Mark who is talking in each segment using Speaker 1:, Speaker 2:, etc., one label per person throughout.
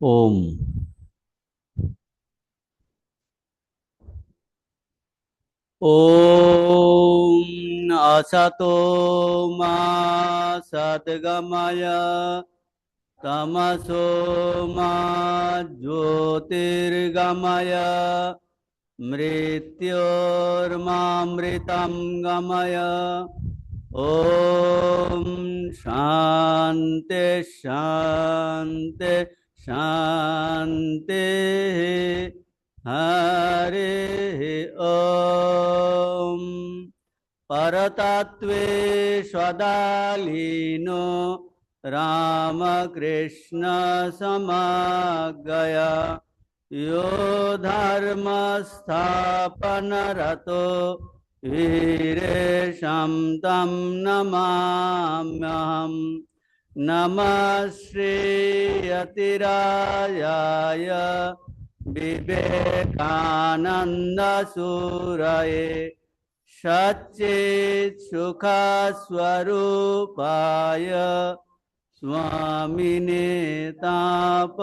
Speaker 1: ओम। ओम असतो मा सद्गमय तमसो मा ज्योतिर्गमय मृत्योर्मामृतं गमय। ओम शांति शांति शांति। हरि ओम। परतत्वे स्वदालीनो रामकृष्ण समगया यो धर्म स्थापनरतो वीरेशं तं नमाम्यहम्। नमः श्रीयतिराजाय विवेकानंद सूरये सच्चित् सुख स्वरूपाय स्वामिने तापहारिणे।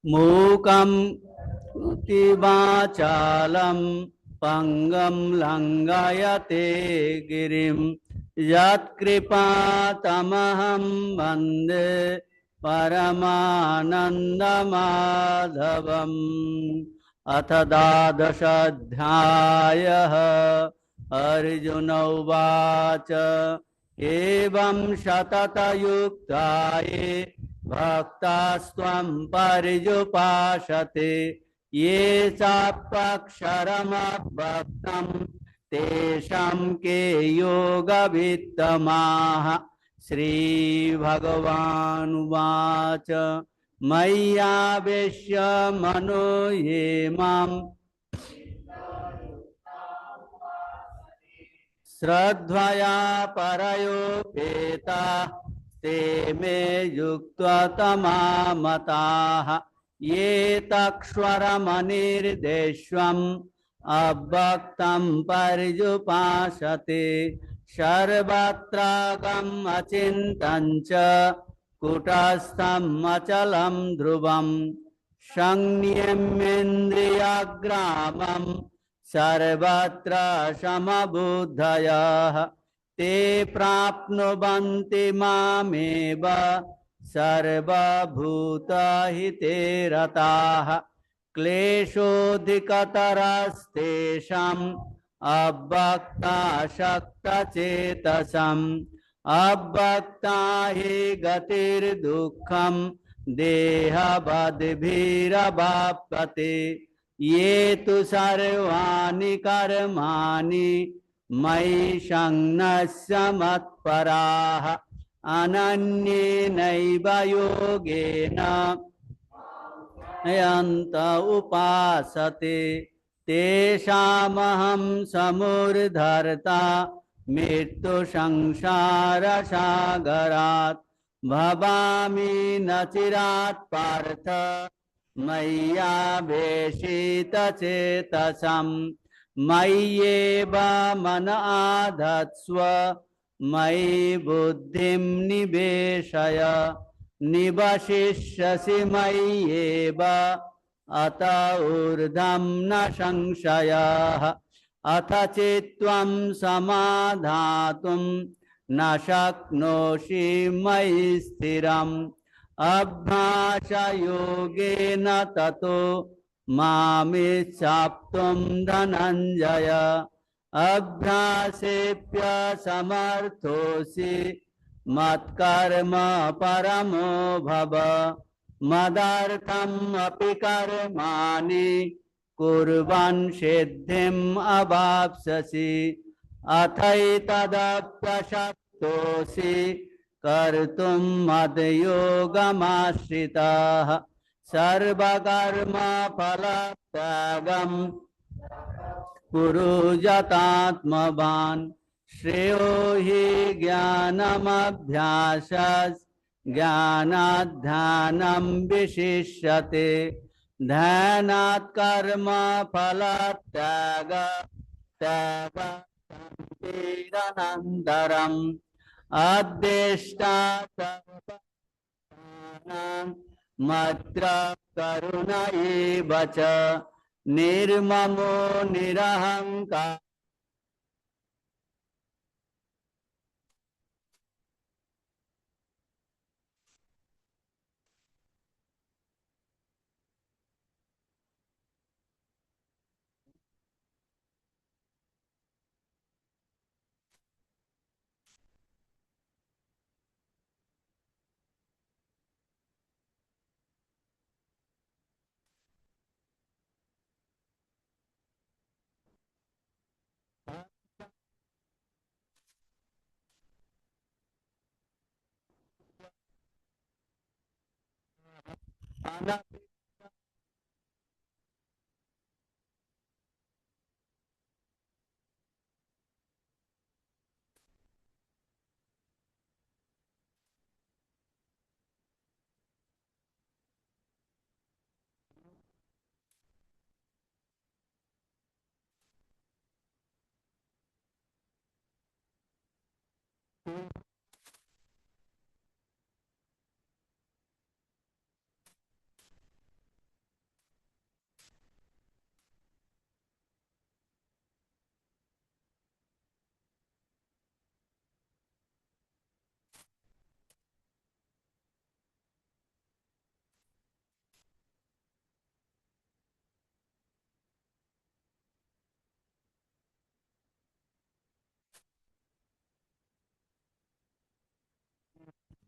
Speaker 1: मूकं तिवाचालं पंगं लंघयते गिरिं यत्कृपातमहं वन्दे परमानन्दमाधवम्। अथ द्वादशाध्यायः। अर्जुन उवाच एवं सततयुक्ताये भक्तास्त्वं पर्युपासते ये चाप्यक्षरमव्यक्तं तेषां के योगवित्तमाः। श्रीभगवानुवाच मय्यावेश्य मनो ये मां श्रद्धया परयोपेता ते मे युक्ततमामताः। ये तक्ष्वरमनिर्देश्वम् अव्यक्तं पर्युपासते सर्वत्रागम् अचिन्तं च कुटस्थम् अचलं ध्रुवम् संयम्येन्द्रियग्रामं सर्वत्र समबुद्धयः ते प्राप्नुवन्ति मामेव सर्वभूतहिते रताः। क्लेशोऽधिकतरस्तेषाम् अव्यक्तासक्तचेतसाम् अव्यक्ता हि गतिर्दुःखम् देहवद्भिरवाप्यते। ये तु सर्वाणि कर्माणि मयि संन्यस्य मत्पराः अनन्येनैव योगेन यन्त उपासते तेषामहं समुद्धर्ता मृत्युसंसारसागरात् भवामि न चिरात् पार्थ मय्यावेशितचेतसां। मय्येव मन आधत्स्व मयि बुद्धिं निवेशय निवशिष्यसि मय्येव अत ऊर्ध्वं न संशयः। अथ चित्त्वं समाधातुं न शक्नोषि मयि स्थिरम् अभ्यासयोगेन ततो मामिच्छाप्तुं धनञ्जय। अभ्यासेऽप्यसमर्थोऽसि मत्कर्म परमो भव मदर्थम् अपि कर्माणि कुर्वन् सिद्धिम् अवाप्स्यसि। अथैतदप्यशक्तोऽसि कर्तुं मद्योगमाश्रितः सर्वकर्मफलत्यागं कुरु यतात्मवान्। श्रेयो हि ज्ञानमभ्यासात् ज्ञानात् ध्यानं विशिष्यते ध्यानात् कर्मफलत्यागात् भक्तिरनन्तरम् अद्वेष्टा सर्वभूतानां मद्र करुण एव च निर्ममो निरहङ्कार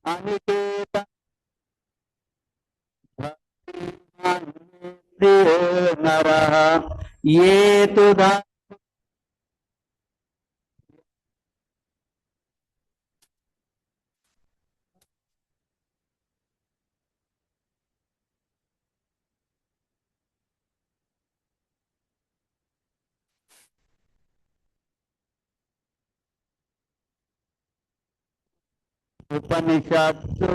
Speaker 1: अनिकेत प्रियो नरः ये तु उपनिषत्सु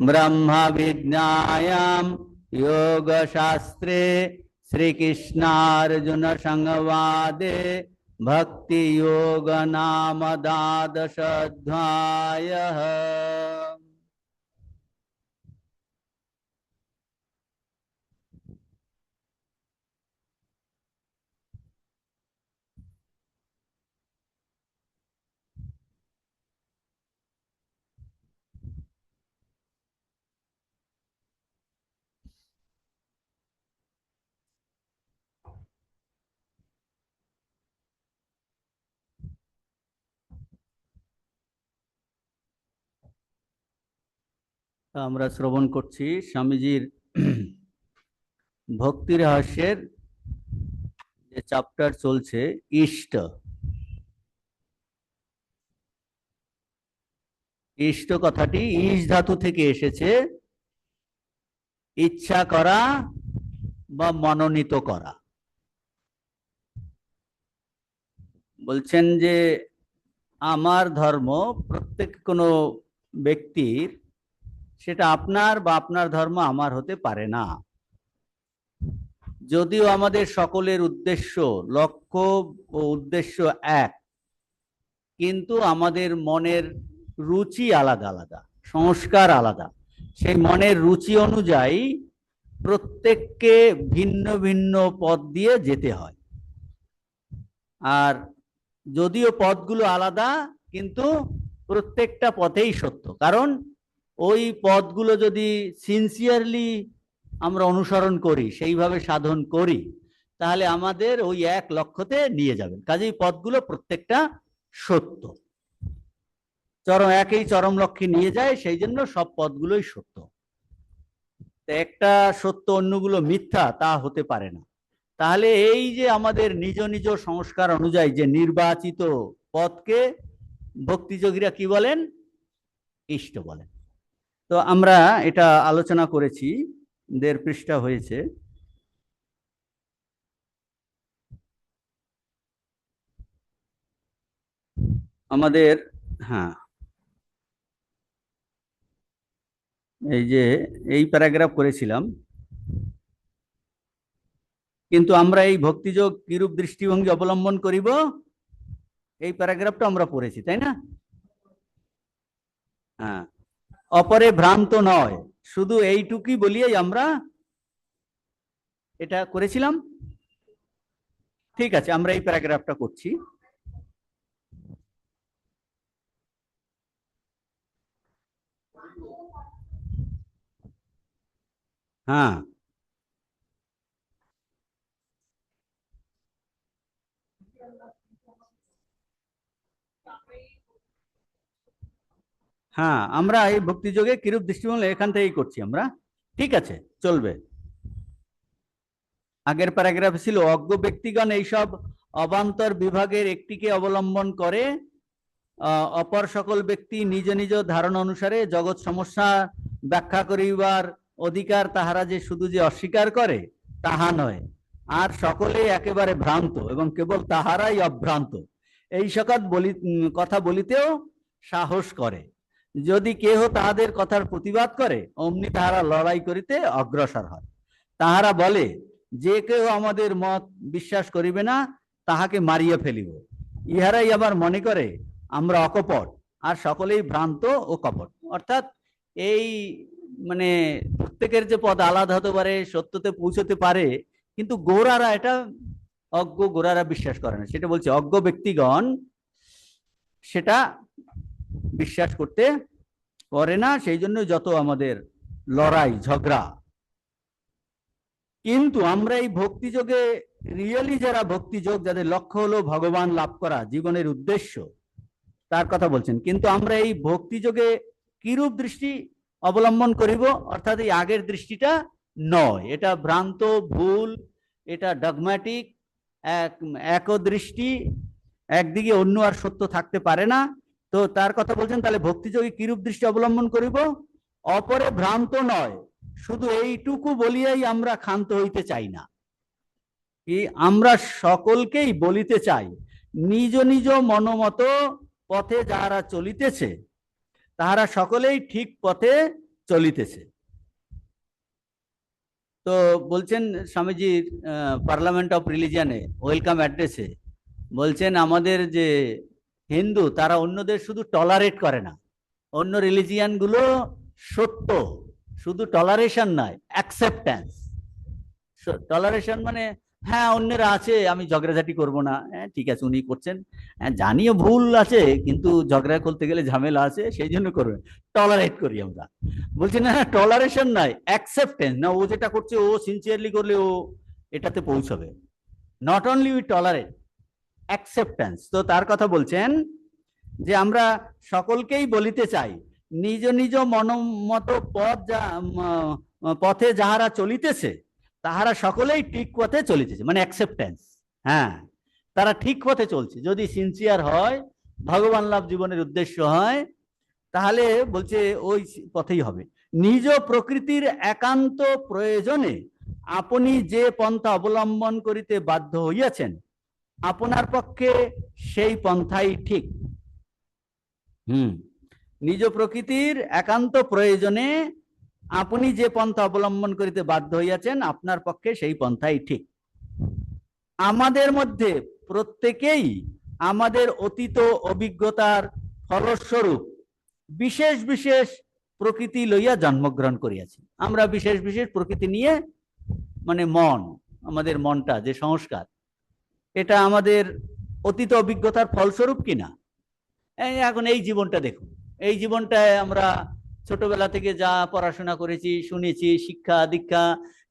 Speaker 1: ब्रह्म विद्यायां योगशास्त्रे श्रीकृष्णार्जुन संवादे भक्ति योग नाम द्वादश अध्यायः। আমরা শ্রবণ করছি স্বামীজির ভক্তি রহস্যের যে চ্যাপ্টার চলছে ইষ্ট। ইষ্ট কথাটি ইশ ধাতু থেকে এসেছে, ইচ্ছা করা বা মনোনীত করা। বলছেন যে আমার ধর্ম প্রত্যেক কোনো ব্যক্তির, সেটা আপনার বা আপনার ধর্ম আমার হতে পারে না। যদিও আমাদের সকলের উদ্দেশ্য, লক্ষ্য ও উদ্দেশ্য এক, কিন্তু আমাদের মনের রুচি আলাদা আলাদা, সংস্কার আলাদা। সেই মনের রুচি অনুযায়ী প্রত্যেককে ভিন্ন ভিন্ন পথ দিয়ে যেতে হয়। আর যদিও পথগুলো আলাদা, কিন্তু প্রত্যেকটা পথেই সত্য। কারণ ওই পথগুলো যদি সিনসিয়ারলি আমরা অনুসরণ করি, সেইভাবে সাধন করি, তাহলে আমাদের ওই এক লক্ষ্যতে নিয়ে যাবেন। কাজেই পথগুলো প্রত্যেকটা সত্য, একই চরম লক্ষ্যে নিয়ে যায়। সেই জন্য সব পথগুলোই সত্য। একটা সত্য অন্যগুলো মিথ্যা তা হতে পারে না। তাহলে এই যে আমাদের নিজ নিজ সংস্কার অনুযায়ী যে নির্বাচিত পথকে ভক্তিযোগীরা কি বলেন? ইষ্ট বলেন। তো আমরা এটা আলোচনা করেছি, 1.5 পৃষ্ঠা হয়েছে। আমাদের হ্যাঁ, এই যে এই প্যারাগ্রাফ করেছিলাম। কিন্তু আমরা এই ভক্তিযোগ কিরূপ দৃষ্টিভঙ্গি অবলম্বন করিব? এই প্যারাগ্রাফটা আমরা পড়েছি, তাই না? হ্যাঁ, অপরে ভ্রান্ত নয়, শুধু এইটুকুই বলিয়েই আমরা এটা করেছিলাম। ঠিক আছে, আমরা এই প্যারাগ্রাফটা করছি। হ্যাঁ, হ্যাঁ, আমরা এই ভক্তিযোগে কিরূপ দৃষ্টিভঙ্গি এখান থেকেই করছি আমরা। ঠিক আছে, চলবে। আগের প্যারাগ্রাফে ছিল অজ্ঞ ব্যক্তিগণ এইসব অবান্তর বিভাগের একটিকে অবলম্বন করে অপর সকল ব্যক্তি নিজ নিজ ধারণা অনুসারে জগৎ সমস্যা ব্যাখ্যা করিবার অধিকার তাহারা যে শুধু যে অস্বীকার করে তাহা নয়, আর সকলে একেবারে ভ্রান্ত এবং কেবল তাহারাই অভ্রান্ত এই সকল কথা বলিতেও সাহস করে। যদি কেহ তাহাদের কথার প্রতিবাদ করে অমনি তাহারা লড়াই করিতে অগ্রসর হয়। তাহারা বলে, যে কেউ আমাদের মত বিশ্বাস করিবে না তাহাকে মারিয়া ফেলিব। ইহারাই আবার মনে করে আমরা অকপট, আর সকলেই ভ্রান্ত ও কপট। অর্থাৎ এই মানে প্রত্যেকের যে পদ আলাদা হতে পারে, সত্যতে পৌঁছতে পারে, কিন্তু গোড়ারা এটা অজ্ঞ, গোড়ারা বিশ্বাস করে না, সেটা বলছে অজ্ঞ ব্যক্তিগণ সেটা বিশ্বাস করতে পারে না, সেই জন্য যত আমাদের লড়াই ঝগড়া। কিন্তু আমরা এই ভক্তিযোগে রিয়েলি যারা ভক্তিযোগ, যাদের লক্ষ্য হলো ভগবান লাভ করা, জীবনের উদ্দেশ্য, তার কথা বলছেন। কিন্তু আমরা এই ভক্তিযোগে কিরূপ দৃষ্টি অবলম্বন করিব, অর্থাৎ এই আগের দৃষ্টিটা নয়, এটা ভ্রান্ত, ভুল, এটা ডগম্যাটিক, এক দৃষ্টি, একদিকে অন্য আর সত্য থাকতে পারে না। তো তার কথা বলছেন, তাহলে ভক্তিযোগে কিরূপ দৃষ্টি অবলম্বন করিব? অপরে ভ্রান্ত নয়, শুধু এইটুকু বলিয়াই আমরা ক্ষান্ত হইতে চাই না, কি আমরা সকলকেই বলিতে চাই নিজ নিজ মনোমত পথে যারা চলিতেছে তাহারা সকলেই ঠিক পথে চলিতেছে। তো বলছেন স্বামীজির পার্লামেন্ট অফ রিলিজিয়নে ওয়েলকাম অ্যাড্রেসে বলছেন, আমাদের যে হিন্দু তারা অন্যদের শুধু টলারেট করে না, অন্য রিলিজিয়ান গুলো সত্য, শুধু টলারেশন নয়, অ্যাকসেপ্টেন্স। টলারেশন মানে হ্যাঁ অন্যেরা আছে, আমি ঝগড়াঝাটি করব না, হ্যাঁ ঠিক আছে উনি করছেন, হ্যাঁ জানিও ভুল আছে কিন্তু ঝগড়া করতে গেলে ঝামেলা আছে সেই জন্য করবে, টলারেট করি আমরা। বলছি না, টলারেশন নয়, অ্যাকসেপ্টেন্স। না, ও যেটা করছে ও সিনসিয়ারলি করলে ও এটাতে পৌঁছবে। Not only we tolerate, acceptance. তো তার কথা বলছেন যে আমরা সকলকেই বলিতে চাই নিজ নিজ মনোমত পথে যাহারা চলিতেছে তাহারা সকলেই ঠিক পথে চলিতেছে, মানে অ্যাকসেপ্টেন্স। হ্যাঁ, তারা ঠিক পথে চলছে, যদি সিনসিয়ার হয়, ভগবান লাভ জীবনের উদ্দেশ্য হয়, তাহলে বলছে ওই পথেই হবে। নিজ প্রকৃতির একান্ত প্রয়োজনে আপনি যে পন্থা অবলম্বন করিতে বাধ্য হইয়াছেন আপনার পক্ষে সেই পন্থাই ঠিক। নিজ প্রকৃতির একান্ত প্রয়োজনে আপনি যে পন্থা অবলম্বন করিতে বাধ্য হইয়াছেন আপনার পক্ষে সেই পন্থাই ঠিক। আমাদের মধ্যে প্রত্যেকেই আমাদের অতীত অভিজ্ঞতার ফলস্বরূপ বিশেষ বিশেষ প্রকৃতি লইয়া জন্মগ্রহণ করিয়াছি। আমরা বিশেষ বিশেষ প্রকৃতি নিয়ে, মানে মন, আমাদের মনটা যে সংস্কার, এটা আমাদের অতীত অভিজ্ঞতার ফলস্বরূপ কিনা। এখন এই জীবনটা দেখুন, এই জীবনটায় আমরা ছোটবেলা থেকে যা পড়াশোনা করেছি, শুনেছি, শিক্ষা দীক্ষা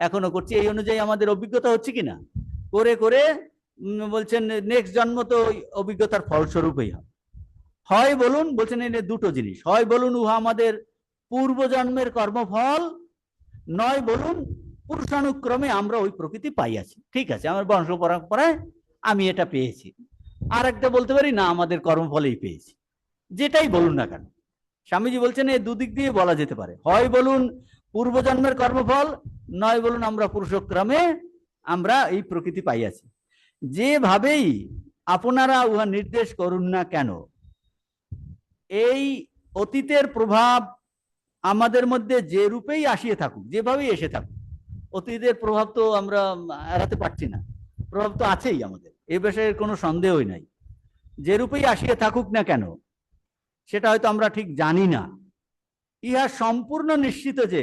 Speaker 1: এখনো করছি, এই অনুযায়ী আমাদের অভিজ্ঞতা হচ্ছে কিনা, করে করে বলছেন নেক্সট জন্ম তো অভিজ্ঞতার ফলস্বরূপই হয়। হয় বলুন, বলছেন এই দুটো জিনিস, হয় বলুন উহা আমাদের পূর্বজন্মের কর্মফল, নয় বলুন পুরুষানুক্রমে আমরা ওই প্রকৃতি পাইয়াছি। ঠিক আছে, আমার বংশ পরম্পরায় আমি এটা পেয়েছি। আর একটা বলতে পারি না, আমাদের কর্মফলেই পেয়েছি। যেটাই বলুন না কেন, স্বামীজি বলছেন এই দুদিক দিয়ে বলা যেতে পারে, হয় বলুন পূর্বজন্মের কর্মফল, নয় বলুন আমরা পুরুষক্রমে আমরা এই প্রকৃতি পাইয়াছি। যেভাবেই আপনারা উহা নির্দেশ করুন না কেন, এই অতীতের প্রভাব আমাদের মধ্যে যে রূপেই আসিয়ে থাকুক, যেভাবেই এসে থাকুক, অতীতের প্রভাব তো আমরা এড়াতে পারছি না, প্রভাব তো আছেই আমাদের, এ বিষয়ে কোনো সন্দেহই নাই। যে রূপেই আসিয়া থাকুক না কেন, সেটা হয়তো আমরা ঠিক জানি না। ইহা সম্পূর্ণ নিশ্চিত যে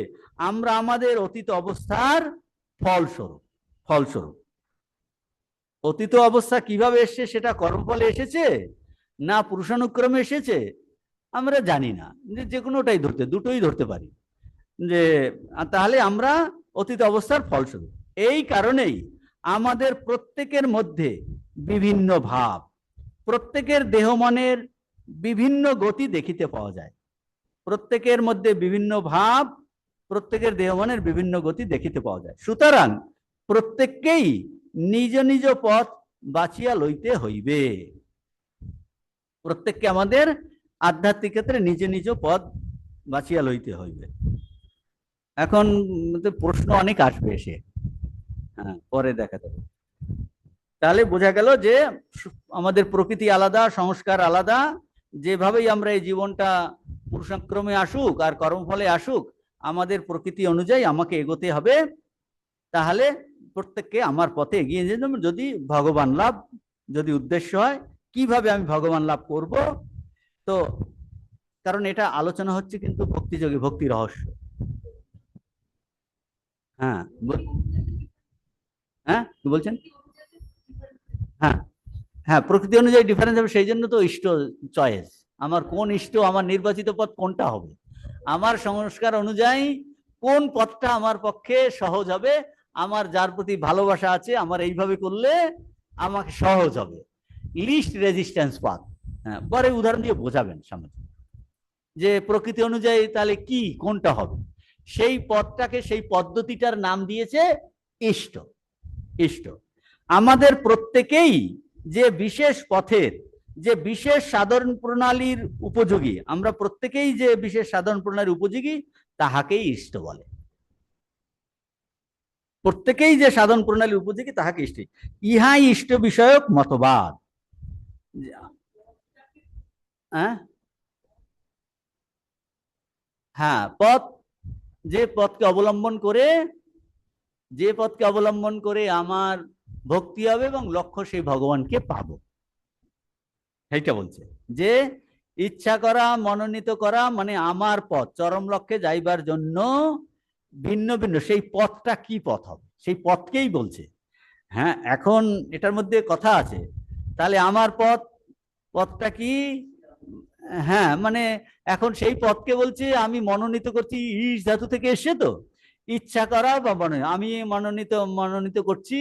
Speaker 1: আমরা আমাদের অতীত অবস্থার ফলস্বরূপ। ফলস্বরূপ অতীত অবস্থা কিভাবে এসছে, সেটা কর্মফলে এসেছে না পুরুষানুক্রমে এসেছে, আমরা জানি না। যে কোনোটাই ধরতে, দুটোই ধরতে পারি, যে তাহলে আমরা অতীত অবস্থার ফলস্বরূপ। এই কারণেই আমাদের প্রত্যেকের মধ্যে বিভিন্ন ভাব, প্রত্যেকের দেহ মনের বিভিন্ন গতি দেখিতে পাওয়া যায়। প্রত্যেকের মধ্যে বিভিন্ন ভাব, প্রত্যেকের দেহ মনের বিভিন্ন গতি দেখিতে পাওয়া যায়। সুতরাং প্রত্যেককেই নিজ নিজ পথ বাছিয়া লইতে হইবে। প্রত্যেককে আমাদের আধ্যাত্মিক ক্ষেত্রে নিজ নিজ পথ বাছিয়া লইতে হইবে। এখন প্রশ্ন অনেক আসবে এসে, হ্যাঁ পরে দেখা যাবে। তাহলে বোঝা গেল যে আমাদের প্রকৃতি আলাদা, সংস্কার আলাদা। যেভাবেই আমরা এই জীবনটা পুরুষাক্রমে আসুক আর কর্মফলে আসুক, আমাদের প্রকৃতি অনুযায়ী আমাকে এগোতে হবে। তাহলে প্রত্যেককে আমার পথে এগিয়ে যেতে হবে। যদি ভগবান লাভ যদি উদ্দেশ্য হয়, কিভাবে আমি ভগবান লাভ করব, তো কারণ এটা আলোচনা হচ্ছে কিন্তু ভক্তিযোগী, ভক্তি রহস্য। হ্যাঁ হ্যাঁ কি বলছেন? হ্যাঁ হ্যাঁ, প্রকৃতি অনুযায়ী ডিফারেন্স হবে, সেই জন্য তো ইষ্ট চয়েস। আমার কোন ইষ্ট, আমার নির্বাচিত পথ কোনটা হবে, আমার সংস্কার অনুযায়ী কোন পথটা আমার পক্ষে সহজ হবে, আমার যার প্রতি ভালোবাসা আছে, আমার এইভাবে করলে আমাকে সহজ হবে, লিস্ট রেজিস্ট্যান্স পাথ। হ্যাঁ, পরে উদাহরণ দিয়ে বোঝাবেন সামনে যে প্রকৃতি অনুযায়ী তাহলে কি কোনটা হবে। সেই পথটাকে, সেই পদ্ধতিটার নাম দিয়েছে ইষ্ট। ইষ্ট আমাদের প্রত্যেকেই যে বিশেষ পথের, যে বিশেষ সাধন প্রণালীর উপযোগী, আমরা প্রত্যেকেই যে বিশেষ সাধন প্রণালীর উপযোগী, তাহাকেই ইষ্ট বলে। প্রত্যেকেই যে সাধন প্রণালী উপযোগী তাহাকে ইষ্ট। ইহাই ইষ্ট বিষয়ক মতবাদ। হ্যাঁ হ্যাঁ, পথ, যে পথকে অবলম্বন করে, যে পথকে অবলম্বন করে আমার ভক্তি হবে এবং লক্ষ্য সেই ভগবানকে পাবো, সেইটা বলছে। যে ইচ্ছা করা, মনোনীত করা, মানে আমার পথ চরম লক্ষ্যে যাইবার জন্য ভিন্ন ভিন্ন সেই পথটা কি পথ হবে, সেই পথকেই বলছে। হ্যাঁ, এখন এটার মধ্যে কথা আছে। তাহলে আমার পথ, পথটা কি? হ্যাঁ, মানে এখন সেই পথকে বলছে আমি মনোনীত করছি, ইস ধাতু থেকে এসে তো ইচ্ছা করা বা আমি মনোনীত মনোনীত করছি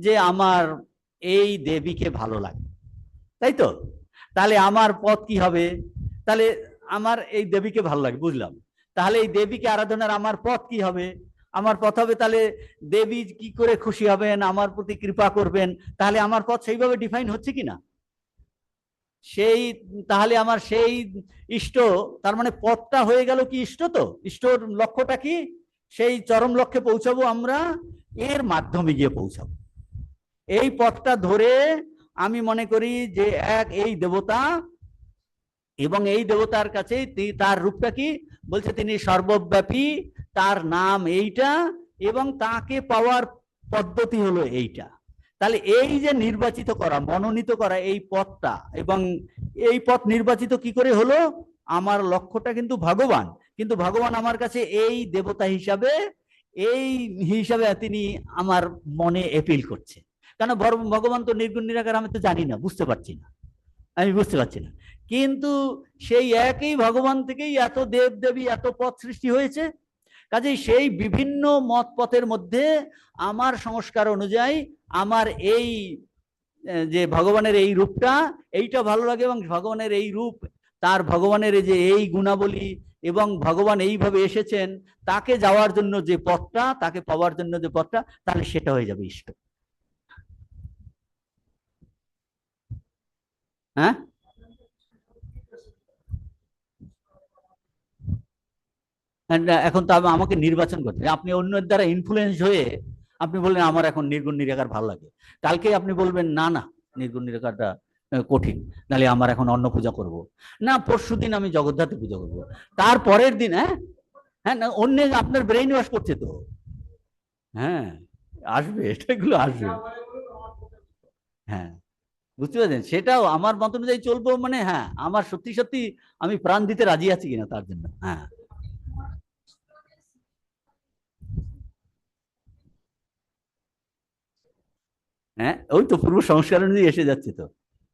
Speaker 1: যে আমার এই দেবীকে ভালো লাগে, তাই তো? তাহলে আমার পথ কি হবে? তাহলে আমার এই দেবীকে ভালো লাগে, বুঝলাম। তাহলে এই দেবীকে আরাধনার আমার পথ কি হবে? আমার পথ হবে তাহলে দেবী কি করে খুশি হবেন, আমার প্রতি কৃপা করবেন। তাহলে আমার পথ সেইভাবে ডিফাইন হচ্ছে কিনা? সেই, তাহলে আমার সেই ইষ্ট, তার মানে পথটা হয়ে গেল কি ইষ্ট। তো ইষ্টর লক্ষ্যটা কি? সেই চরম লক্ষ্যে পৌঁছাবো আমরা, এর মাধ্যমে গিয়ে পৌঁছাবো। এই পথটা ধরে আমি মনে করি যে এক এই দেবতা, এবং এই দেবতার কাছে তার রূপটা কি বলছে, তিনি সর্বব্যাপী, তার নাম এইটা, এবং তাকে পাওয়ার পদ্ধতি হলো এইটা। তাহলে এই যে নির্বাচিত করা, মনোনীত করা এই পথটা, এবং এই পথ নির্বাচিত কি করে হলো? আমার লক্ষ্যটা কিন্তু ভগবান, কিন্তু ভগবান আমার কাছে এই দেবতা হিসাবে, এই হিসাবে তিনি আমার মনে এপিল করছে। কেন? ভগবান তো নির্গুণ নিরাকার, আমি তো জানি না, বুঝতে পারছি না, আমি বুঝতে পারছি না। কিন্তু সেই একই ভগবান থেকেই এত দেব দেবী, এত পথ সৃষ্টি হয়েছে। কাজেই সেই বিভিন্ন মত পথের মধ্যে আমার সংস্কার অনুযায়ী আমার এই যে ভগবানের এই রূপটা, এইটা ভালো লাগে, এবং ভগবানের এই রূপ, তার ভগবানের যে এই গুণাবলী, এবং ভগবান এইভাবে এসেছেন, তাকে যাওয়ার জন্য যে পথটা, তাকে পাওয়ার জন্য যে পথটা, তাহলে সেটা হয়ে যাবে ইষ্ট। হ্যাঁ, এখন তো আমাকে নির্বাচন করতে, আপনি অন্যের দ্বারা ইনফ্লুয়েন্স হয়ে আপনি বললেন আমার এখন নির্গুণ নিরাকার ভালো লাগে, কালকে আপনি বলবেন না না নির্গুণ নিরাকারটা কঠিন, নাহলে আমার এখন অন্ন পূজা করব, না পরশু দিন আমি জগদ্ধাত্রী পূজা করব, তার পরের দিন হ্যাঁ হ্যাঁ না, অন্য আপনার ব্রেইন ওয়াশ করছে তো। হ্যাঁ, আসবে, এটাগুলো আসবে। হ্যাঁ, বুঝতে পারছেন? সেটাও আমার মত অনুযায়ী চলবো, মানে হ্যাঁ, আমার সত্যি সত্যি আমি প্রাণ দিতে রাজি আছি কিনা তার জন্য। হ্যাঁ, হ্যাঁ, ওই তো পূর্ব সংস্কার অনুযায়ী এসে যাচ্ছে তো।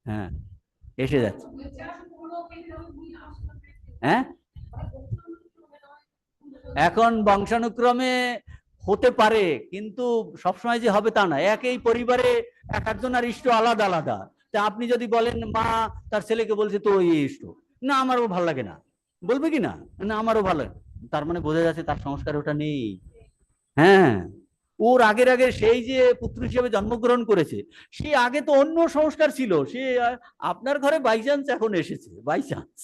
Speaker 1: হ্যাঁ, এসে যাচ্ছে। হ্যাঁ, এখন বংশানুক্রমে হতে পারে, কিন্তু সবসময় যে হবে তা না। একই পরিবারে এক একজনের ইষ্ট আলাদা আলাদা। তা আপনি যদি বলেন মা তার ছেলেকে বলছে তো ওই ইষ্ট, না আমারও ভালো লাগে না, বলবে কি না, না আমারও ভালো লাগে। তার মানে বোঝা যাচ্ছে তার সংস্কার ওটা নেই। হ্যাঁ, ওর আগের আগে সেই যে পুত্র হিসেবে জন্মগ্রহণ করেছে, সে আগে তো অন্য সংস্কার ছিল, সে আপনার ঘরে বাই চান্স এখন এসেছে, বাই চান্স।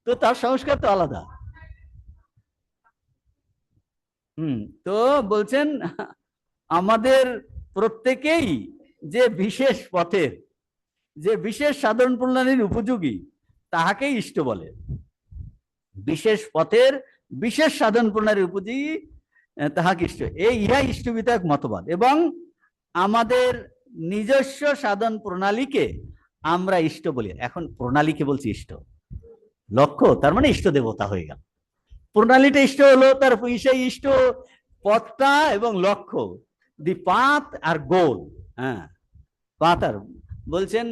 Speaker 1: তো তার সংস্কার তো আলাদা। হুম। তো বলছেন আমাদের প্রত্যেকেই যে বিশেষ পথের, যে বিশেষ সাধন প্রণালীর উপযোগী, তাহাকেই ইষ্ট বলে। বিশেষ পথের বিশেষ সাধন প্রণালীর উপযোগী তাহাকে ইষ্ট, এই ইহাই ইষ্টবিধক মতবাদ। এবং আমাদের নিজস্ব সাধন প্রণালীকে আমরা ইষ্ট বলি। এখন প্রণালীকে বলছি ইষ্ট, লক্ষ্য তার মানে ইষ্ট দেবতা হয়ে গেল। প্রণালীটা ইষ্ট হলো, তার সেই ইষ্ট পথটা এবং লক্ষ্য, দি পাথ আর গোল। হ্যাঁ, পাথ আর, বলছেন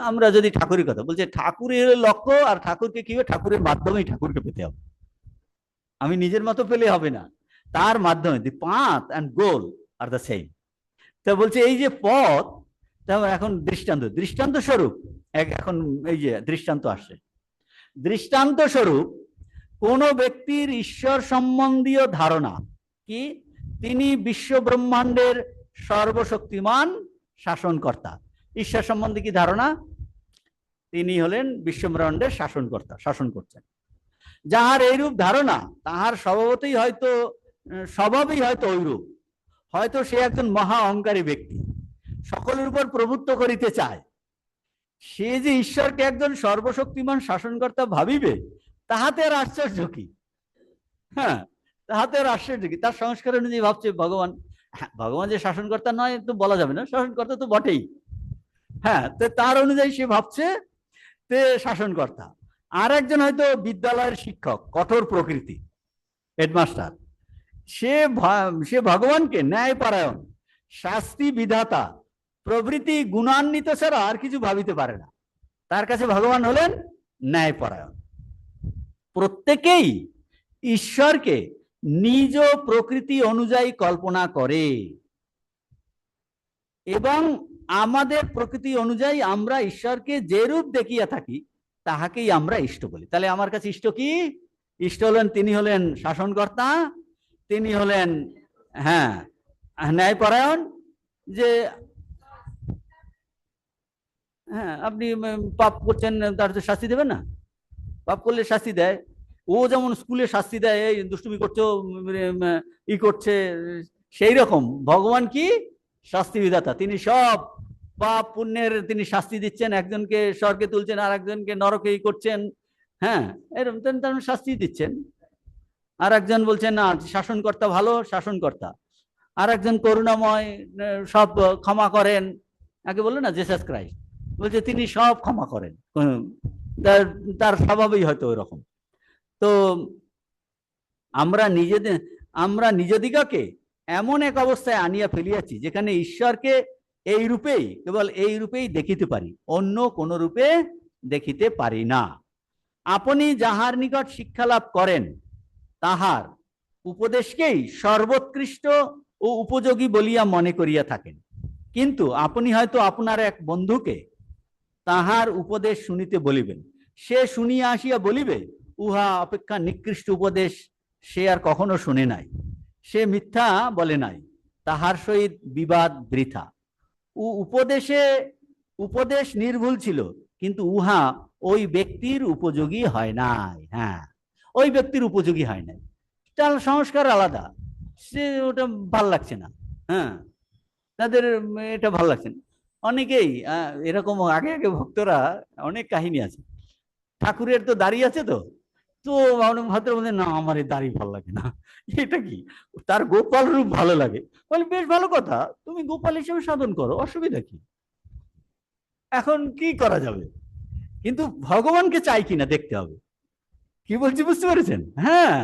Speaker 1: আমরা যদি ঠাকুরের কথা বলছে, ঠাকুরের লক্ষ্য, আর ঠাকুরকে কি হবে, ঠাকুরের মাধ্যমেই ঠাকুরকে পেতে হবে। আমি নিজের মতো পেলে হবে না, তার মাধ্যমে। দি path and goal are the same. তা বলছে এই যে পথ, তারপর এখন দৃষ্টান্ত, দৃষ্টান্ত স্বরূপ এখন এই যে দৃষ্টান্ত আসছে, দৃষ্টান্ত স্বরূপ কোন ব্যক্তির ঈশ্বর সম্বন্ধীয় ধারণা কি, তিনি বিশ্ব ব্রহ্মাণ্ডের সর্বশক্তিমান শাসনকর্তা। ঈশ্বর সম্বন্ধে কি ধারণা, তিনি হলেন বিশ্ব ব্রহ্মাণ্ডের শাসনকর্তা, শাসন করছেন। যাহার এইরূপ ধারণা, তাহার স্বভাবতই হয়তো, স্বভাবই হয়তো ঐরূপ, হয়তো সে একজন মহা অহংকারী ব্যক্তি, সকলের উপর প্রভুত্ব করিতে চায়। সে যে ঈশ্বরকে একজন সর্বশক্তিমান শাসনকর্তা ভাবিবে, তাহাতে আর আশ্চর্য কি? হ্যাঁ, তাহাতে আর আশ্চর্য কি? তার সংস্কার অনুযায়ী ভাবছে ভগবান, হ্যাঁ ভগবান যে শাসনকর্তা নয় তো বলা যাবে না, শাসনকর্তা তো বটেই। হ্যাঁ, তো তার অনুযায়ী সে ভাবছে তে শাসনকর্তা। আর একজন হয়তো বিদ্যালয়ের শিক্ষক, কঠোর প্রকৃতি, হেডমাস্টার, সে সে ভগবানকে ন্যায়পরায়ণ, শাস্তি বিধাতা প্রভৃতি গুণান্বিত ছাড়া আর কিছু ভাবিতে পারে না। তার কাছে ভগবান হলেন ন্যায়পরায়ণ। প্রত্যেকেই ঈশ্বরকে নিজ প্রকৃতি অনুযায়ী কল্পনা করে, এবং আমাদের প্রকৃতি অনুযায়ী আমরা ঈশ্বরকে যে রূপ দেখিয়া থাকি, তাহাকেই আমরা ইষ্ট বলি। তাহলে আমার কাছে ইষ্ট কি? ইষ্ট হলেন, তিনি হলেন শাসনকর্তা, তিনি হলেন হ্যাঁ ন্যায়পরায়ণ। যে হ্যাঁ, আপনি পাপ করছেন, তার তো শাস্তি দেবেন না? পাপ করলে শাস্তি দেয়। ও যেমন স্কুলে শাস্তি দেয়, এই দুষ্টুমি করছো, ই করছে, সেই রকম ভগবান কি শাস্তি বিধাতা, তিনি সব পাপ পুণ্যের তিনি শাস্তি দিচ্ছেন, একজনকে স্বর্গে তুলছেন আর একজনকে নরকে ই করছেন। হ্যাঁ, এরকম তার শাস্তি দিচ্ছেন। আর একজন বলছেন না শাসনকর্তা ভালো, শাসনকর্তা। আর একজন করুণাময়, সব ক্ষমা করেন। আগে বললো না জেসাস ক্রাইস্ট, বলছে তিনি সব ক্ষমা করেন, তার তার স্বভাবই হয়তো ওই রকম। তো আমরা নিজেদের, আমরা নিজদিগকে এমন এক অবস্থায় আনিয়া ফেলিয়াছি, যেখানে ঈশ্বরকে এই রূপেই, কেবল এই রূপেই দেখিতে পারি, অন্য কোন রূপে দেখিতে পারি না। আপনি যাহার নিকট শিক্ষা লাভ করেন, তাহার উপদেশকেই সর্বোৎকৃষ্ট ও উপযোগী বলিয়া মনে করিয়া থাকেন। কিন্তু আপনি হয়তো আপনার এক বন্ধুকে তাহার উপদেশ শুনিতে বলিবেন, সে শুনিয়া আসিয়া বলিবে, উহা অপেক্ষা নিকৃষ্ট উপদেশ সে আর কখনো শুনে নাই, সে মিথ্যা বলে নাই, তাহার সহিত বিবাদ বৃথা। উপদেশে উপদেশ নির্ভুল ছিল, কিন্তু উহা ওই ব্যক্তির উপযোগী হয় নাই। হ্যাঁ, ওই ব্যক্তির উপযোগী হয় নাই, তার সংস্কার আলাদা, সে ওটা ভাল লাগছে না। হ্যাঁ, তাদের এটা ভাল লাগছে না। অনেকেই এরকম আগে আগে ভক্তরা, অনেক কাহিনী আছে। ঠাকুরের তো দাড়ি আছে, তো তো ভদ্র বলছে না আমার এই দাড়ি ভালো লাগে না। এটা কি, তার গোপাল রূপ ভালো লাগে। বলে বেশ ভালো কথা, তুমি গোপাল হিসেবে সাধন করো, অসুবিধা কি? এখন কি করা যাবে? কিন্তু ভগবানকে চাই কিনা দেখতে হবে। কি বলছি বুঝতে পেরেছেন? হ্যাঁ,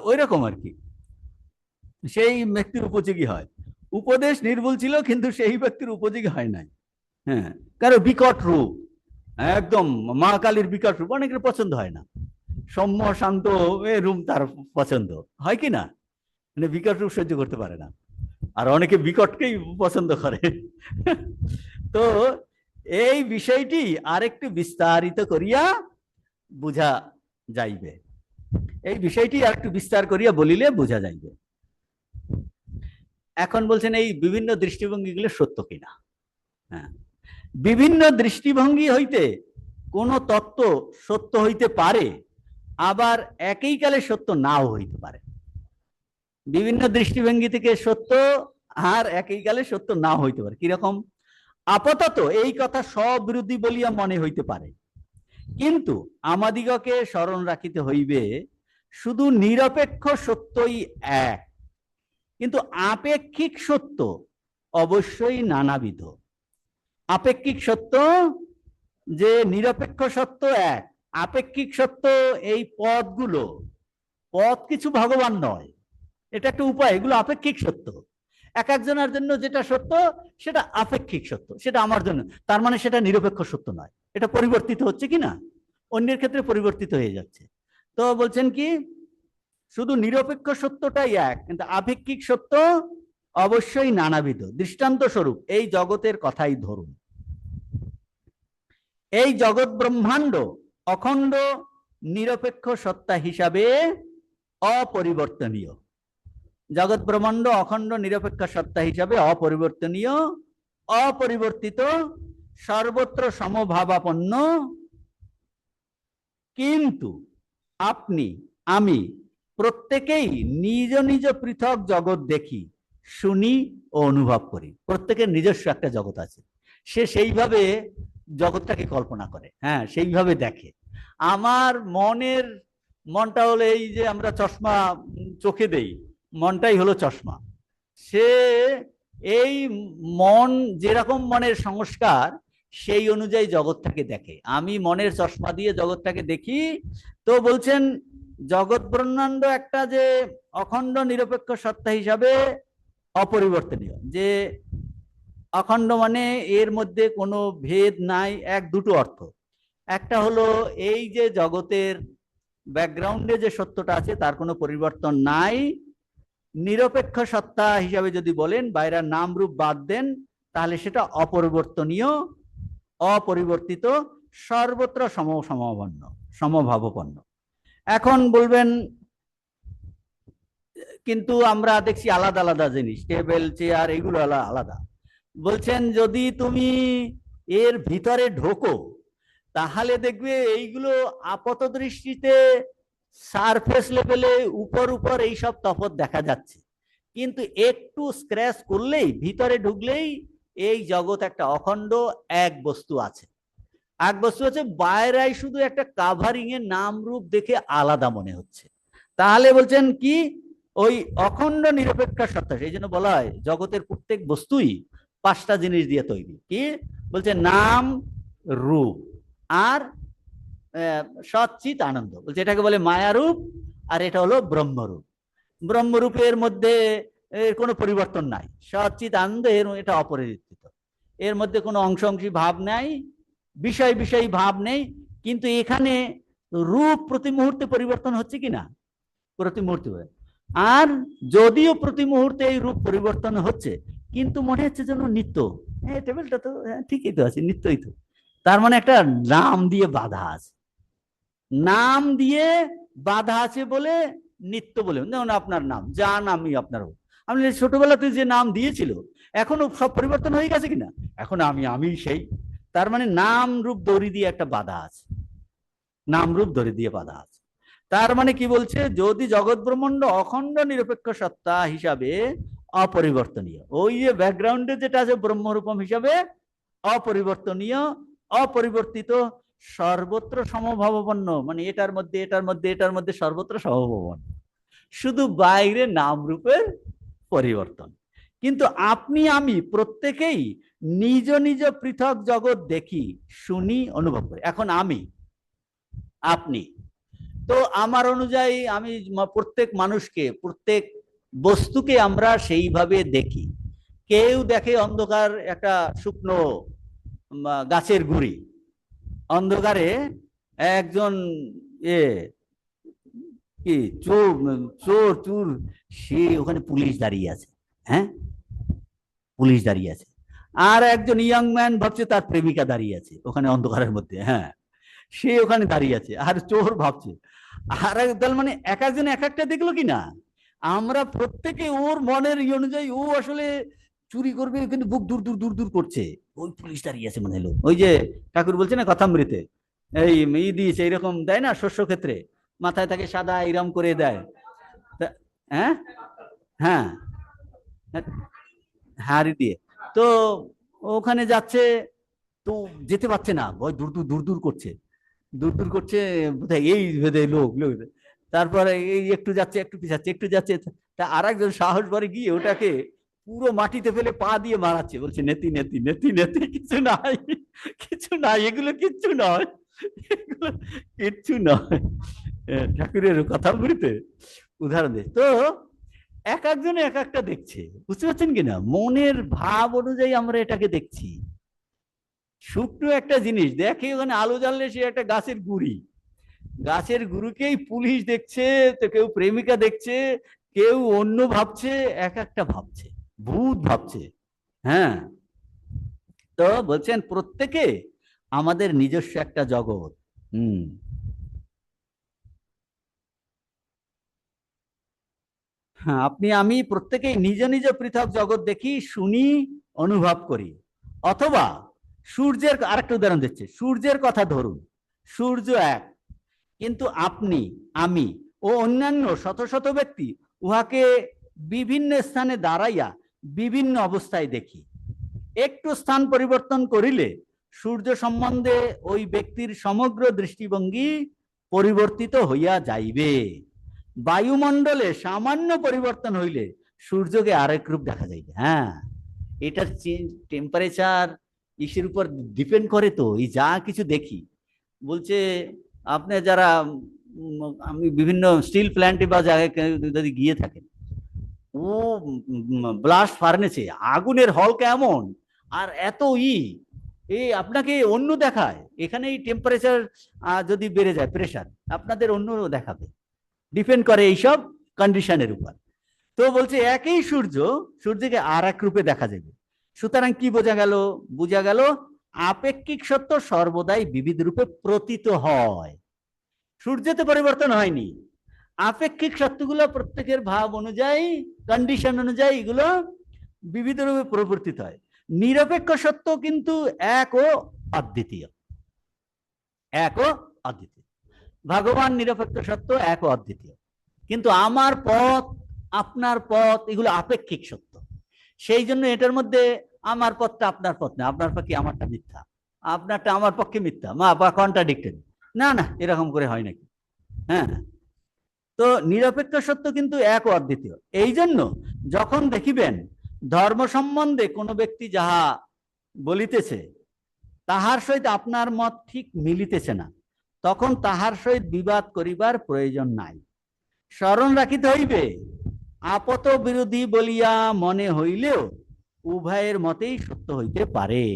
Speaker 1: ওই রকম আর কি। সেই ব্যক্তির উপযোগী হয়। উপদেশ নির্ভুল ছিল, কিন্তু সেই ব্যক্তির উপযোগী হয় নাই। হ্যাঁ, কারো বিকট রূপ, একদম মা কালীর বিকট রূপ অনেকের পছন্দ হয় না। সৌম্য শান্ত রূপ তার পছন্দ হয় কি না, মানে বিকট রূপ সহ্য করতে পারে না। আর অনেকে বিকটকেই পছন্দ করে। তো এই বিষয়টি আরেকটু বিস্তারিত করিয়া বুঝা যাইবে। এই বিষয়টি আরেকটু বিস্তার করিয়া বলিলে বোঝা যাইবে। এখন বলছেন এই বিভিন্ন দৃষ্টিভঙ্গিগুলো সত্য কিনা। হ্যাঁ, বিভিন্ন দৃষ্টিভঙ্গি হইতে কোন তত্ত্ব সত্য হইতে পারে, আবার একই কালে সত্য নাও হইতে পারে। বিভিন্ন দৃষ্টিভঙ্গি থেকে সত্য আর একই কালে সত্য নাও হইতে পারে। কিরকম? আপাতত এই কথা স্ববিরোধী বলিয়া মনে হইতে পারে, কিন্তু আমাদিগকে স্মরণ রাখিতে হইবে শুধু নিরপেক্ষ সত্যই এক, কিন্তু আপেক্ষিক সত্য অবশ্যই নানাবিধ। আপেক্ষিক সত্য যে নিরপেক্ষ সত্য এক, আপেক্ষিক সত্য এই পদগুলো, পদ কিছু ভগবান নয়, এটা একটা উপায়, এগুলো আপেক্ষিক সত্য। এক একজনের জন্য যেটা সত্য সেটা আপেক্ষিক সত্য, সেটা আমার জন্য, তার মানে সেটা নিরপেক্ষ সত্য নয়, এটা পরিবর্তিত হচ্ছে কিনা, অন্যের ক্ষেত্রে পরিবর্তিত হয়ে যাচ্ছে। তো বলছেন কি শুধু নিরপেক্ষ সত্যটাই এক, কিন্তু আপেক্ষিক সত্য অবশ্যই নানাবিধ। দৃষ্টান্ত স্বরূপ এই জগতের কথাই ধরুন। এই জগৎ ব্রহ্মাণ্ড অখণ্ড নিরপেক্ষ সত্তা হিসাবে অপরিবর্তনীয়। জগৎ ব্রহ্মাণ্ড অখণ্ড নিরপেক্ষ সত্তা হিসাবে অপরিবর্তনীয়, অপরিবর্তিত, সর্বত্র সমভাবাপন্ন। কিন্তু আপনি আমি প্রত্যেকেই নিজ নিজ পৃথক জগৎ দেখি, শুনি ও অনুভব করি। প্রত্যেকের নিজস্ব একটা জগৎ আছে, সে সেইভাবে জগৎটাকে কল্পনা করে, হ্যাঁ সেইভাবে দেখে। আমার মনটা হলো এই যে আমরা চশমা চোখে দেই, মনটাই হলো চশমা। সে এই মন যেরকম মনের সংস্কার সেই অনুযায়ী জগৎটাকে দেখে। আমি মনের চশমা দিয়ে জগৎটাকে দেখি। তো বলছেন জগৎ ব্রহ্মাণ্ড একটা যে অখণ্ড নিরপেক্ষ সত্তা হিসাবে অপরিবর্তনীয়, যে অখণ্ড মানে এর মধ্যে কোনো ভেদ নাই। এক দুটো অর্থ, একটা হলো এই যে জগতের ব্যাকগ্রাউন্ডে যে সত্যটা আছে তার কোনো পরিবর্তন নাই। নিরপেক্ষ সত্তা হিসাবে যদি বলেন, বাইরের নাম রূপ বাদ দেন, তাহলে সেটা অপরিবর্তনীয়, অপরিবর্তিত, সর্বত্র সমভাবাপন্ন, সমভাবাপন্ন। এখন বলবেন কিন্তু আমরা দেখছি আলাদা আলাদা জিনিস, টেবিল চেয়ার এগুলো আলাদা। বলছেন যদি তুমি এর ভিতরে ঢোকো তাহলে দেখবে এইগুলো আপাত দৃষ্টিতে সারফেস লেভেলে উপর উপর এইসব তফাৎ দেখা যাচ্ছে, কিন্তু একটু স্ক্র্যাচ করলেই, ভিতরে ঢুকলেই এই জগৎ একটা অখণ্ড এক বস্তু আছে। এক বস্তু আছে, বাইরে শুধু একটা কাভারিং এর নাম রূপ দেখে আলাদা মনে হচ্ছে। তাহলে বলছেন কি ওই অখণ্ড নিরপেক্ষ সত্তা, সেই জন্য বলা হয় জগতের প্রত্যেক বস্তুই পাঁচটা জিনিস দিয়ে তৈরি। কি বলছে? নাম, রূপ, আর সচ্চিত আনন্দ। বলছে এটাকে বলে মায়ারূপ, আর এটা হলো ব্রহ্মরূপ। ব্রহ্মরূপের মধ্যে এর কোনো পরিবর্তন নাই, সচ্চিত আনন্দ এটা অপরিবর্তিত, এর মধ্যে কোনো অংশী ভাব নাই, বিষয় বিষয়ী ভাব নেই। কিন্তু এখানে রূপ প্রতি মুহূর্তে পরিবর্তন হচ্ছে কিনা, প্রতি মুহূর্তে। আর যদিও প্রতি মুহূর্তে এই রূপ পরিবর্তন হচ্ছে, কিন্তু মনে হচ্ছে যেন নিত্য। হ্যাঁ, টেবিলটা তো ঠিকই তো আছে, নিত্যই তো। তার মানে একটা নাম দিয়ে বাধা আছে, নাম দিয়ে বাধা আছে বলে নিত্য বলে। যেমন আপনার নাম, যা নামই আপনার হোক, আপনি ছোটবেলাতে যে নাম দিয়েছিল এখনো সব পরিবর্তন হয়ে গেছে কিনা, এখন আমি সেই। তার মানে নাম রূপ দড়ি দিয়ে একটা বাধা আছে, নাম রূপ দড়ি দিয়ে বাধা আছে। তার মানে কি বলছে? যদি জগৎ ব্রহ্মাণ্ড অখণ্ড নিরপেক্ষ সত্তা হিসাবে অপরিবর্তনীয়, ওই যে ব্যাকগ্রাউন্ডে যেটা আছে ব্রহ্মরূপম হিসাবে অপরিবর্তনীয়, অপরিবর্তিত, সর্বত্র সমভাবাপন্ন, মানে এটার মধ্যে এটার মধ্যে এটার মধ্যে সর্বত্র সমভাবাপন্ন, শুধু বাইরে নাম রূপের পরিবর্তন। কিন্তু আপনি আমি প্রত্যেকেই নিজ নিজ পৃথক জগৎ দেখি, শুনি, অনুভব করি। এখন আমি, আপনি, তো আমার অনুযায়ী আমি প্রত্যেক মানুষকে, প্রত্যেক বস্তুকে আমরা সেইভাবে দেখি। কেউ দেখে অন্ধকার একটা শুকনো গাছের গুড়ি, অন্ধকারে একজন এ কি চোর, চোর চোর, সে ওখানে পুলিশ দাঁড়িয়ে আছে। হ্যাঁ, পুলিশ দাঁড়িয়ে আছে। আর একজন ইয়াং ম্যান ভাবছে তার প্রেমিকা দাঁড়িয়ে আছে ওখানে অন্ধকারের মধ্যে। হ্যাঁ, সে ওখানে দাঁড়িয়ে আছে, আর চোর ভাবছে। আর তার মানে এক একজন এক একটা দেখলো কি না, আমরা প্রত্যেকে ওর মনের অনুযায়ী ও আসলে চুরি করবে, কিন্তু বুক দূর দূর দূর দূর করছে। ওই পুলিশ দাঁড়িয়ে আছে মনে হলো। ওই যে ঠাকুর বলছে না কথামৃতে, এই দিয়েছে এইরকম দেয় না শস্য ক্ষেত্রে, মাথায় তাকে সাদা ইরাম করে দেয়। হ্যাঁ, হ্যাঁ, হাড়ি দিয়ে। তো ওখানে যাচ্ছে, তো যেতে পারছে না, ভয় দূর দূর দূর দূর করছে, দূর দূর করছে, বোধহয় এই বোধহয় লোক লোক। তারপরে এই একটু যাচ্ছে, একটু পিছাচ্ছে, একটু যাচ্ছে, তা আর একজন সাহস করে গিয়ে ওটাকে পুরো মাটিতে ফেলে পা দিয়ে মারাচ্ছে, বলছে নেতি নেতি নেতি নেতি, কিছু নাই, কিছু নাই, এগুলো কিচ্ছু নয়, এগুলো কিচ্ছু নয়। ঠাকুরের কথা বলতে উদাহরণ দেয়। তো এক একজনে এক একটা দেখছে, বুঝতে পারছেন কিনা, মনের ভাব অনুযায়ী আমরা এটাকে দেখছি। শুকনো একটা জিনিস দেখে ওখানে আলো জ্বাললে সে একটা গাছের গুড়ি, গাছের গুরুকেই পুলিশ দেখছে, তো কেউ প্রেমিকা দেখছে, কেউ অন্য ভাবছে, এক একটা ভাবছে, ভূত ভাবছে। হ্যাঁ, তো বলছেন প্রত্যেকে আমাদের নিজস্ব একটা জগৎ। হুম, হ্যাঁ, আপনি আমি প্রত্যেকেই নিজ নিজ পৃথক জগৎ দেখি, শুনি, অনুভব করি। অথবা সূর্যের আরেকটা উদাহরণ দিচ্ছে, সূর্যের কথা ধরুন। সূর্য এক, কিন্তু আপনি, আমি ও অন্যান্য শত শত ব্যক্তি উহাকে বিভিন্ন স্থানে দাঁড়াইয়া বিভিন্ন অবস্থায় দেখি। একটু স্থান পরিবর্তন করিলে সূর্য সম্বন্ধে ওই ব্যক্তির সমগ্র দৃষ্টিভঙ্গি পরিবর্তিত হইয়া যাইবে। বায়ুমণ্ডলে সামান্য পরিবর্তন হইলে সূর্যকে আরেক রূপ দেখা যাইবে। হ্যাঁ, এটা টেম্পারেচার ইসের উপর ডিপেন্ড করে। তো এই যা কিছু দেখি, বলছে আপনি যারা আমি বিভিন্ন স্টিল প্ল্যান্টে বা জায়গায় যদি গিয়ে থাকেন, ও ব্লাস্ট ফার্নেসে আগুনের হল কেমন, আর এত আপনাকে অন্য দেখায়। এখানে এই টেম্পারেচার যদি বেড়ে যায়, প্রেশার আপনাদের অন্য দেখাবে, ডিপেন্ড করে এইসব কন্ডিশনের উপর। তো বলছে একই সূর্য, সূর্যকে আর এক রূপে দেখা যাবে। সুতরাং কি বোঝা গেল? বোঝা গেল আপেক্ষিক সত্য সর্বদাই বিবিধ রূপে প্রতীত হয়। সূর্যতে পরিবর্তন হয়নি, আপেক্ষিক সত্যগুলো প্রত্যেকের ভাব অনুযায়ী, কন্ডিশন অনুযায়ী এগুলো বিবিধ রূপে পরিবর্তিত হয়। নিরপেক্ষ সত্য কিন্তু এক ও অদ্বিতীয়, এক ও অদ্বিতীয়। ভগবান নিরপেক্ষ সত্য, এক ও অদ্বিতীয়। কিন্তু আমার পথ, আপনার পথ, এগুলো আপেক্ষিক সত্য। সেই জন্য এটার মধ্যে আমার পথটা আপনার পথ না, আপনার পক্ষে আমারটা মিথ্যা, আপনারটা আমার পক্ষে মিথ্যা, বা কন্ট্রাডিক্টেড। না না, এরকম করে হয় নাকি? হ্যাঁ, তো নিরপেক্ষ সত্য কিন্তু এক ও অদ্বিতীয়। এই জন্য যখন দেখিবেন ধর্ম সম্বন্ধে কোনো ব্যক্তি যাহা বলিতেছে তাহার সহিত আপনার মত ঠিক মিলিতেছে না, তখন তাহার সহিত বিবাদ করিবার প্রয়োজন নাই। স্মরণ রাখিতে হইবে, আপত বিরোধী বলিয়া মনে হইলেও উভয়ের মতেই সত্য হইতে পারে,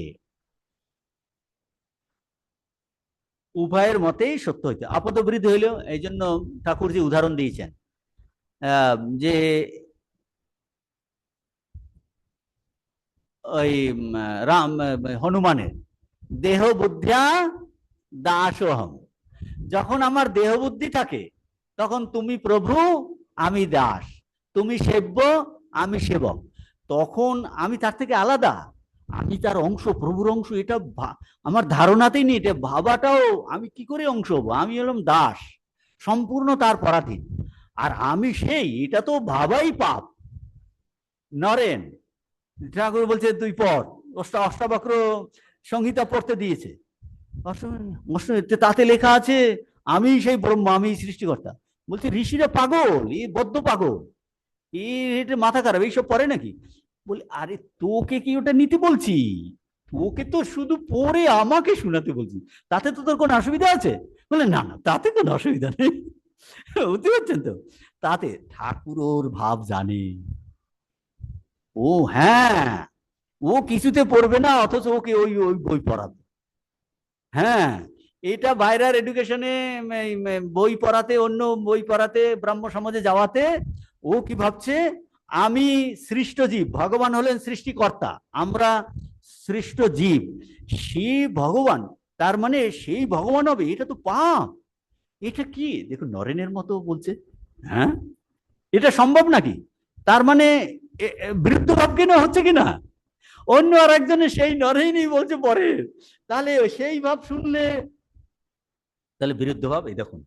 Speaker 1: উভয়ের মতেই সত্য হইতে। আপত বিরোধী হইলেও, এই জন্য ঠাকুরজি উদাহরণ দিয়েছেন যে ওই রাম, হনুমানের দেহ বুদ্ধিয়া দাসোহম। যখন আমার দেহ বুদ্ধি থাকে তখন তুমি প্রভু, আমি দাস, তুমি সেব্য, আমি সেবক। তখন আমি তার থেকে আলাদা, আমি তার অংশ, প্রভুর অংশ। এটা আমার ধারণাতেই নেই, এটা ভাবাটাও, আমি কি করে অংশ হবো? আমি হলাম দাস, সম্পূর্ণ তার পরাধীন। আর আমি সেই, এটা তো ভাবাই পাপ। নরেন ঠাকুর বলছে তুই পড়, অষ্টাবক্র সংহিতা পড়তে দিয়েছে, তাতে লেখা আছে আমি সেই ব্রহ্মা, আমি সৃষ্টিকর্তা। বলছে ঋষিরা পাগল, এই বদ্ধ পাগল, এটা মাথা খারাপ, এইসব পড়ে নাকি? বলি আরে তোকে কি ওটা নিতে বলছি, তোকে তো শুধু পড়ে আমাকে শোনাতে বলছি, তাতে তো তোর কোনো অসুবিধা আছে? বলে না না, তাতে কোনো অসুবিধা নেই। বুঝতে পারছেন তো? তাতে ঠাকুর ওর ভাব জানে। ও হ্যাঁ, ও কিছুতে পড়বে না, অথচ ওকে ওই ওই বই পড়াবে। হ্যাঁ, এটা বাইরের এডুকেশনে বই পড়াতে, অন্য বই পড়াতে, ব্রাহ্ম সমাজে যাওয়াতে ও কি ভাবছে, আমি সৃষ্ট জীব, ভগবান হলেন সৃষ্টিকর্তা, আমরা সৃষ্ট জীব, সেই ভগবান, তার মানে সেই ভগবান হবে, এটা তো পাপ। এটা কি দেখুন নরেনের মতো বলছে। হ্যাঁ, এটা সম্ভব নাকি? তার মানে বৃদ্ধ ভাব কেন হচ্ছে কিনা, অন্য আর একজনের সেই নরেনই বলছে পরে, তাহলে সেই ভাব শুনলে তাহলে বিরুদ্ধ ভাব। এই দেখুন,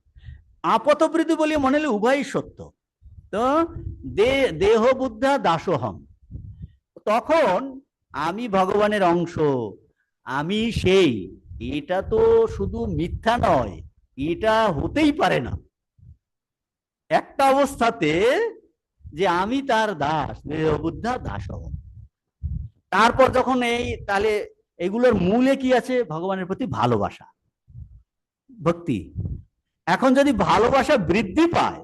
Speaker 1: আপত বৃদ্ধি বলে মনে হলে উভয়ই সত্য। তো দেহ বুদ্ধা দাসোহম, তখন আমি ভগবানের অংশ, আমি সেই, এটা তো শুধু মিথ্যা নয়, এটা হতেই পারে না। একটা অবস্থাতে যে আমি তার দাস, দেহ বুদ্ধা দাসোহম, তারপর যখন এই তাহলে এগুলোর মূলে কি আছে, ভগবানের প্রতি ভালোবাসা, ভক্তি। এখন যদি ভালোবাসা বৃদ্ধি পায়,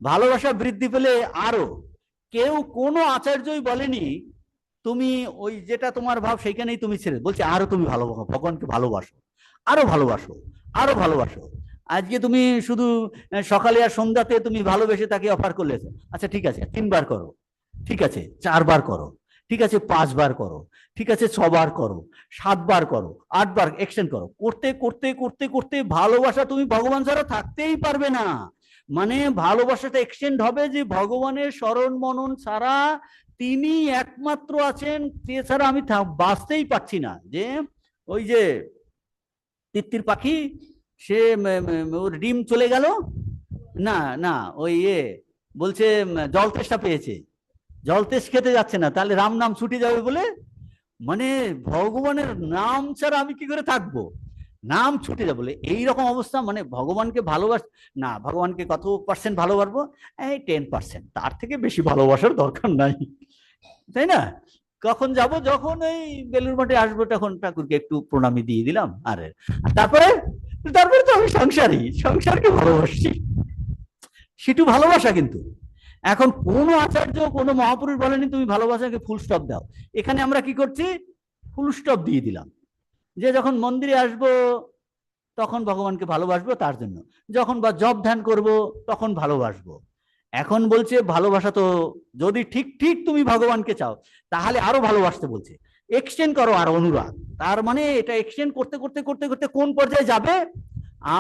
Speaker 1: ভালোবাসা বৃদ্ধি পেলে আরো, কেউ কোনো আচার্যই বলেনি তুমি ওই যেটা তোমার ভাব সেইখানেই তুমি ছেড়ে, বলছে আরো তুমি ভালোবাসো, ভগবানকে ভালোবাসো, আরো ভালোবাসো, আরো ভালোবাসো। আজকে তুমি শুধু সকালে আর সন্ধ্যাতে তুমি ভালোবেসে তাকে অফার করলে, আচ্ছা ঠিক আছে 3 বার করো, ঠিক আছে 4 বার করো, ঠিক আছে 5 বার করো, ঠিক আছে 6 বার করো, 7 বার করো, 8 বার এক্সটেন্ড করো, করতে করতে করতে করতে ভালোবাসা তুমি ভগবান ছাড়া থাকতেই পারবে না। মানে ভালোবাসাটা এক্সটেন্ড হবে যে ভগবানের স্মরণ মনন ছাড়া তিনি একমাত্র আছেন, এছাড়া আমি বাঁচতেই পারছি না। যে ওই যে তিত্তির পাখি, সে ওর ডিম চলে গেল, না না ওই বলছে জল তেষ্টা পেয়েছে, জল তেষ্টা খেতে যাচ্ছে না, তাহলে রাম নাম ছুটে যাবে বলে, মানে ভগবানের নাম ছাড়া আমি কি করে থাকবো, নাম ছুটে যাবে বলে এইরকম অবস্থা। মানে ভগবানকে ভালোবাস না, ভগবানকে কত পার্সেন্ট ভালোবাসবো, এই 10%, তার থেকে বেশি ভালোবাসার দরকার নাই, তাই না? কখন যাব, যখন এই বেলুর মাঠে আসবো তখন ঠাকুরকে একটু প্রণামী দিয়ে দিলাম, আরে তারপরে, তারপরে তো আমি সংসারী, সংসারকে ভালোবাসি, সেটু ভালোবাসা। কিন্তু এখন কোন আচার্য কোন মহাপুরুষ বলেনি তুমি ভালোবাসাকে ফুল স্টপ দাও, এখানে আমরা কি করছি, ফুল স্টপ দিয়ে দিলাম, যে যখন মন্দিরে আসবো তখন ভগবানকে ভালোবাসবো তার জন্য, যখন বা জপ ধ্যান করব তখন ভালোবাসবো। এখন বলছে ভালোবাসা তো যদি ঠিক ঠিক তুমি ভগবানকে চাও তাহলে আরো ভালোবাসতে বলছে, এক্সটেন্ড করো আর অনুরাগ। তার মানে এটা এক্সটেন্ড করতে করতে করতে করতে কোন পর্যায়ে যাবে,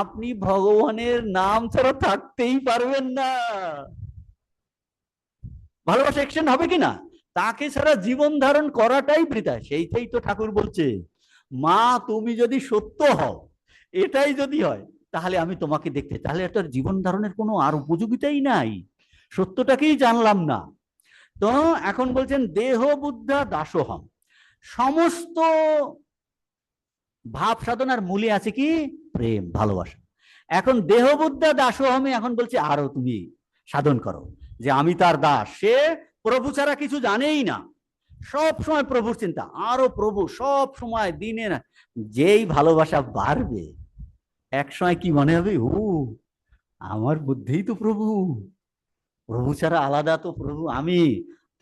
Speaker 1: আপনি ভগবানের নাম ছাড়া থাকতেই পারবেন না। ভালোবাসা এক্সটেন্ড হবে কিনা, তাকে ছাড়া জীবন ধারণ করাটাই বৃথা। সেইটাই তো ঠাকুর বলছে, মা তুমি যদি সত্য হও, এটাই যদি হয় তাহলে আমি তোমাকে দেখতে, তাহলে একটা জীবন ধারণের কোনো আর উপযোগিতাই নাই, সত্যটাকেই জানলাম না। তো এখন বলছেন দেহ বুদ্ধা দাসোহম, সমস্ত ভাব সাধনার মূলে আছে কি, প্রেম ভালোবাসা। এখন দেহ বুদ্ধা দাসোহমে এখন বলছে আরো তুমি সাধন করো, যে আমি তার দাস, সে প্রভু ছাড়া কিছু জানেই না, সব সময় প্রভুর চিন্তা, আরো প্রভু সব সময় দিনে না। যেই ভালোবাসা বাড়বে এক সময় কি মনে হবে, ও আমার বুদ্ধিই তো প্রভু, প্রভু ছাড়া আলাদা তো প্রভু, আমি,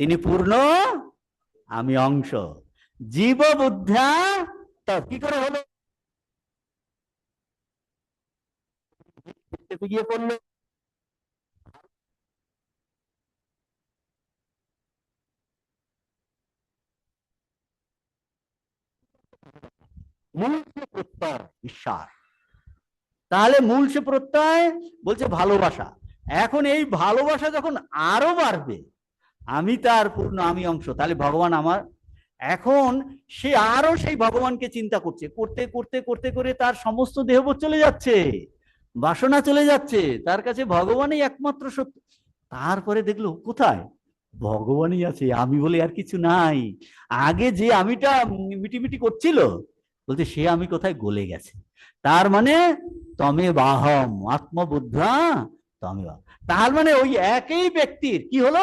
Speaker 1: তিনি পূর্ণ আমি অংশ, জীব বুদ্ধা। তা কি করে হলো, গিয়ে পড়লো মূল সে প্রত্যয় ঈশ্বর, তাহলে মূল সে প্রত্যয় বলছে ভালোবাসা। এখন এই ভালোবাসা যখন আরো বাড়বে, আমি তার পূর্ণ আমি অংশ, তাহলে ভগবান আমার, এখন সে আরো সেই ভগবানকে চিন্তা করছে, করতে করতে করতে করে তার সমস্ত দেহবোধ চলে যাচ্ছে, বাসনা চলে যাচ্ছে, তার কাছে ভগবানই একমাত্র সত্য। তারপরে দেখলো কোথায়, ভগবানই আছে, আমি বলে আর কিছু নাই। আগে যে আমিটা মিটিমিটি করছিল, বলতে সে আমি কোথায় গলে গেছে। তার মানে তমে বাহম আত্মবুদ্ধা তমে বাহম, তার মানে ওই একই ব্যক্তির কি হলো,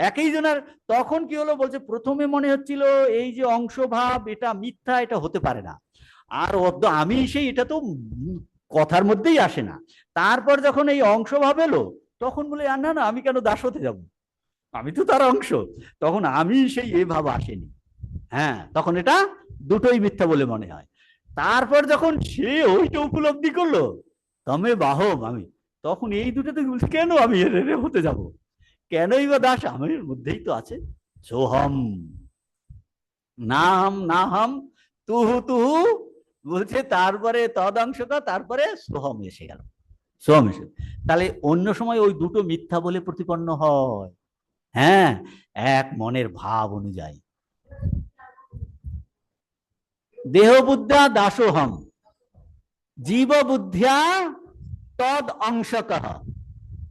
Speaker 1: একই জনের। তখন কি হলো বলছে, প্রথমে মনে হচ্ছিল এই যে অংশভাব এটা মিথ্যা, এটা হতে পারে না, আর আমি সেই, এটা তো কথার মধ্যেই আসে না। তারপর যখন এই অংশভাব এলো, তখন বলে আর না না, আমি কেন দাস হতে যাব, আমি তো তার অংশ। তখন আমি সেই এ ভাব আসেনি। হ্যাঁ, তখন এটা দুটোই মিথ্যা বলে মনে হয়। তারপর যখন সে ওইটা উপলব্ধি করলো, তমে বাহম আমি, তখন এই দুটোতে কেন আমি এর হতে যাব, কেনই বা দাস, আমার মধ্যেই তো আছে। সোহম, না হাম না হাম, তুহু তুহু, বলছে তারপরে তদাংশকা, তারপরে সোহম এসে গেল, সোহম এসে। তাহলে অন্য সময় ওই দুটো মিথ্যা বলে প্রতিপন্ন হয়। হ্যাঁ, এক মনের ভাব অনুযায়ী। দেহ বুদ্ধ্যা দাসোহম, জীব বুদ্ধিয়া তদ অংশকঃ,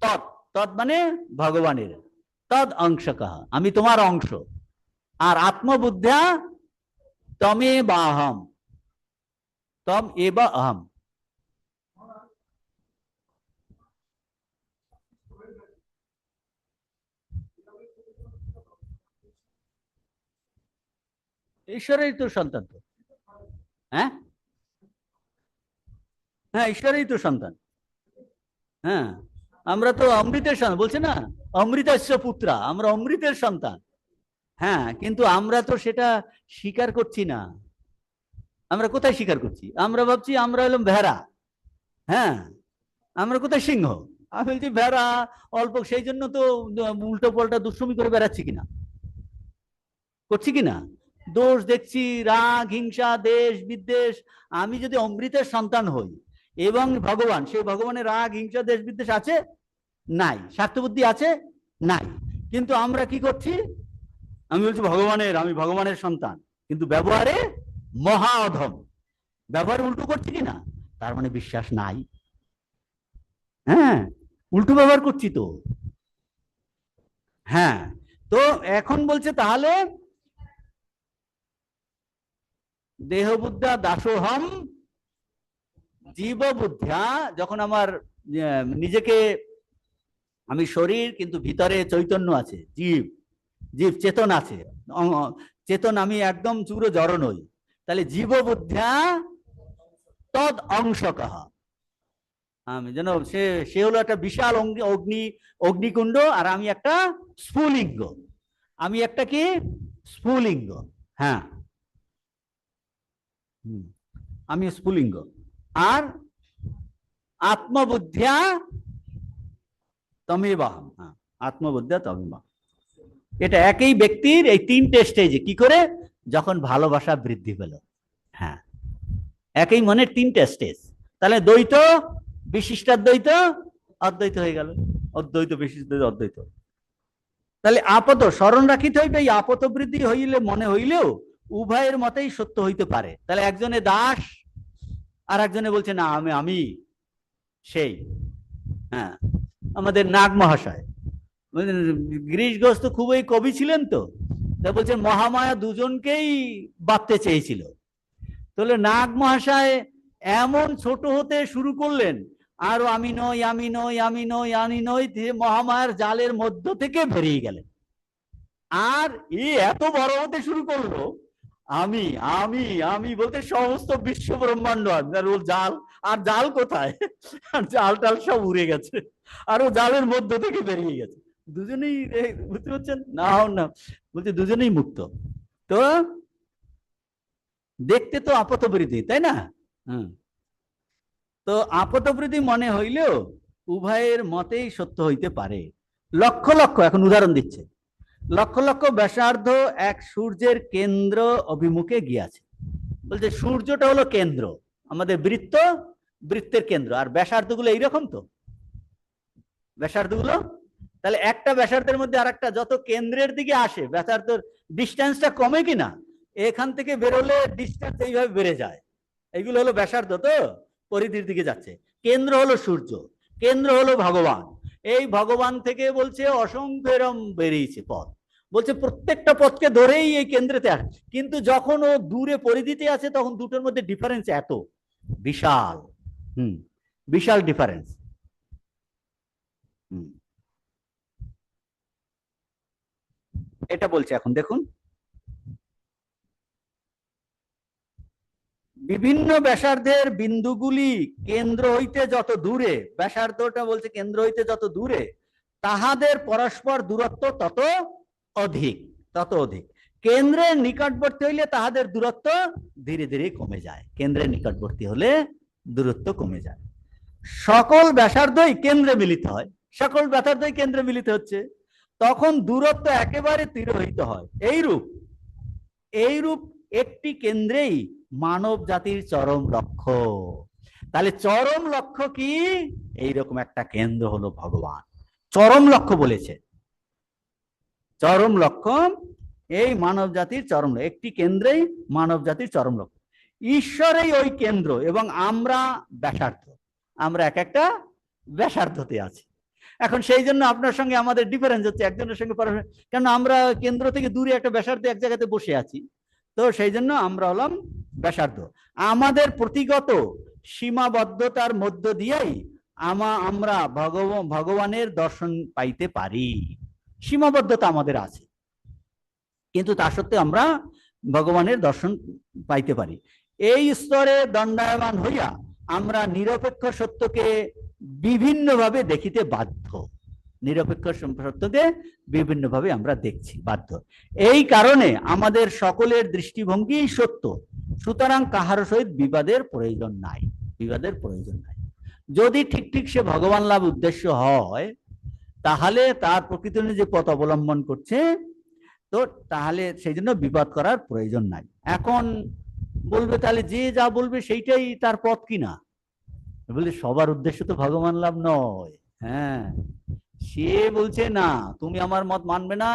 Speaker 1: তৎ, তৎ মানে ভগবানের, তদ অংশকঃ আমি তোমার অংশ, আর আত্মবুদ্ধিয়া তমে বাহম, তম এব অহম। ঈশ্বরেরই তো সন্তান তো। হ্যাঁ, হ্যাঁ, ঈশ্বরেরই তো সন্তান। হ্যাঁ, আমরা তো অমৃতের সন্তান বলছে না, অমৃতস্য পুত্রা, আমরা অমৃতের সন্তান। হ্যাঁ, কিন্তু আমরা তো সেটা স্বীকার করছি না। আমরা কোথায় স্বীকার করছি, আমরা ভাবছি আমরা হলাম ভেড়া। হ্যাঁ, আমরা কোথায় সিংহ, আমি বলছি ভেড়া অল্প, সেই জন্য তো উল্টো পাল্টা দুষ্টুমি করে বেড়াচ্ছি কিনা, করছি কিনা, দোষ দেখছি, রাগ হিংসা দেশ বিদ্বেষ। আমি যদি অমৃতের সন্তান হই এবং ভগবান, সেই ভগবানের রাগ হিংসা দেশ বিদ্বেষ আছে? নাই। স্বার্থবুদ্ধি আছে? নাই। কিন্তু আমরা কি করছি, আমি বলছি ভগবানের, আমি ভগবানের সন্তান, কিন্তু ব্যবহারে মহা অধম, ব্যবহার উল্টো করছি কিনা, তার মানে বিশ্বাস নাই। হ্যাঁ, উল্টো ব্যবহার করছি তো। হ্যাঁ, তো এখন বলছে তাহলে দেহ বুদ্ধা দাসোহম, জীব বুদ্ধিয়া, যখন আমার নিজেকে, আমি শরীর কিন্তু ভিতরে চৈতন্য আছে, জীব, জীব চেতন আছে, চেতন, আমি একদম চূড়ো জড় নই। তাহলে জীব বুদ্ধিয়া তদ অংশকঃ, আমি যেন সে, সে হলো একটা বিশাল অগ্নি, অগ্নিকুণ্ড, আর আমি একটা স্ফুলিঙ্গ, আমি একটা কি স্ফুলিঙ্গ। হ্যাঁ, আমি স্ফুলিঙ্গ। আর আত্মবুদ্ধিয়া তমেবাহম, হ্যাঁ, আত্মবুদ্ধিয়া তমেবাহম। এটা একই ব্যক্তির এই তিনটে স্টেজে কি করে, যখন ভালোবাসা বৃদ্ধি পেল। হ্যাঁ, একই মনের তিনটে স্টেজ। তাহলে দ্বৈত, বিশিষ্টাদ্বৈত, অদ্বৈত হয়ে গেল, অদ্বৈত বিশিষ্ট অদ্বৈত। তাহলে আপত স্মরণ রাখিতে হইবে, এই আপত বৃদ্ধি হইলে মনে হইলেও উভয়ের মতেই সত্য হইতে পারে। তাহলে একজনে দাস, আর একজনে বলছে না আমি আমি সেই। হ্যাঁ, আমাদের নাগ মহাশয়, গিরিশ ঘোষ তো খুবই কবি ছিলেন তো, তা বলছেন মহামায়া দুজনকেই বাঁধতে চেয়েছিল। তাহলে নাগ মহাশয় এমন ছোট হতে শুরু করলেন, আরো আমি নই আমি নই আমি নই আমি নই, মহামায়ার জালের মধ্য থেকে বেরিয়ে গেলেন। আর এত বড় হতে শুরু করলো, আমি আমি আমি বলতে সমস্ত বিশ্ব ব্রহ্মাণ্ড, আর ও জাল, আর জাল কোথায়, আর জাল টাল সব উড়ে গেছে, আর ও জালের মধ্য থেকে বেরিয়ে গেছে। দুজনেই, বুঝতে পারছেন না, না বলছে দুজনেই মুক্ত। তো দেখতে তো আপতবৃদ্ধি, তাই না? হুম। তো আপতবৃদ্ধি মনে হইলেও উভয়ের মতেই সত্য হইতে পারে। লক্ষ লক্ষ, এখন উদাহরণ দিচ্ছে, লক্ষ লক্ষ ব্যাসার্ধ এক সূর্যের কেন্দ্র অভিমুখে গিয়াছে। বলছে সূর্যটা হলো কেন্দ্র, আমাদের বৃত্ত, বৃত্তের কেন্দ্র, আর ব্যাসার্ধ গুলো এইরকম তো, ব্যাসার্ধ গুলো। তাহলে একটা ব্যাসার্ধের মধ্যে আর একটা যত কেন্দ্রের দিকে আসে, ব্যাসার্ধের ডিস্টেন্সটা কমে কিনা, এখান থেকে বেরোলে ডিস্টেন্স এইভাবে বেড়ে যায়। এইগুলো হলো ব্যাসার্ধ, তো পরিধির দিকে যাচ্ছে। কেন্দ্র হলো সূর্য, কেন্দ্র হলো ভগবান। এই ভগবান থেকে বলছে অসংখ্য এরম বেরিয়েছে পথ, বলছে প্রত্যেকটা পথকে ধরেই এই কেন্দ্রেতে আসে। কিন্তু যখন ও দূরে পরিধিতে আছে, তখন দুটোর মধ্যে ডিফারেন্স এত বিশাল। হুম, বিশাল ডিফারেন্স। হুম, এটা বলছে এখন দেখুন, বিভিন্ন ব্যাসার্ধের বিন্দুগুলি কেন্দ্র হইতে যত দূরে, ব্যাসার্ধটা বলছে কেন্দ্র হইতে যত দূরে, তাহাদের পরস্পর দূরত্ব তত অধিক, তত অধিক। কেন্দ্রের নিকটবর্তী হইলে তাহাদের দূরত্ব ধীরে ধীরে কমে যায়, কেন্দ্রের নিকটবর্তী হলে দূরত্ব কমে যায়। সকল ব্যাসার্ধই কেন্দ্রে মিলিত হয়, সকল ব্যাসার্ধই কেন্দ্রে মিলিত হচ্ছে, তখন দূরত্ব একেবারে তিরোহিত হয়। এইরূপ একটি কেন্দ্রেই মানব জাতির চরম লক্ষ্য। তাহলে চরম লক্ষ্য কি? এইরকম একটা কেন্দ্র হলো ভগবান, চরম লক্ষ্য বলেছে। চরম লক্ষ্য এই মানব জাতির চরম লক্ষ্য, একটি কেন্দ্রেই মানব জাতির চরম লক্ষ্য। ঈশ্বরেই ওই কেন্দ্র এবং আমরা ব্যাসার্ধ, আমরা এক একটা ব্যাসার্ধতে আছি। এখন সেই জন্য আপনার সঙ্গে আমাদের ডিফারেন্স হচ্ছে, একজনের সঙ্গে কেন আমরা কেন্দ্র থেকে দূরে একটা ব্যাসার্ধ এক জায়গাতে বসে আছি, তো সেই জন্য আমরা হলাম ব্যাসার্ধ। আমাদের প্রতিগত সীমাবদ্ধতার মধ্য দিয়েই আমরা ভগবানের দর্শন পাইতে পারি। সীমাবদ্ধতা আমাদের আছে, কিন্তু তা সত্ত্বেও আমরা ভগবানের দর্শন পাইতে পারি। এই স্তরে দণ্ডায়মান হইয়া আমরা নিরপেক্ষ সত্যকে বিভিন্নভাবে দেখিতে বাধ্য, নিরপেক্ষ সত্যকে বিভিন্নভাবে আমরা দেখছি বাধ্য। এই কারণে আমাদের সকলের দৃষ্টিভঙ্গি সত্য, সুতরাং কাহার সহিত বিবাদের প্রয়োজন নাই, বিবাদের প্রয়োজন নাই। যদি ঠিক ঠিক সে ভগবান লাভ উদ্দেশ্য হয়, তাহলে তার প্রকৃত যে পথ অবলম্বন করছে, তো তাহলে সেই জন্য বিবাদ করার প্রয়োজন নাই। এখন বলবে তাহলে যে যা বলবে সেইটাই তার পথ কিনা, বলে সবার উদ্দেশ্য তো ভগবান লাভ নয়। হ্যাঁ, সে বলছে না তুমি আমার মত মানবে না,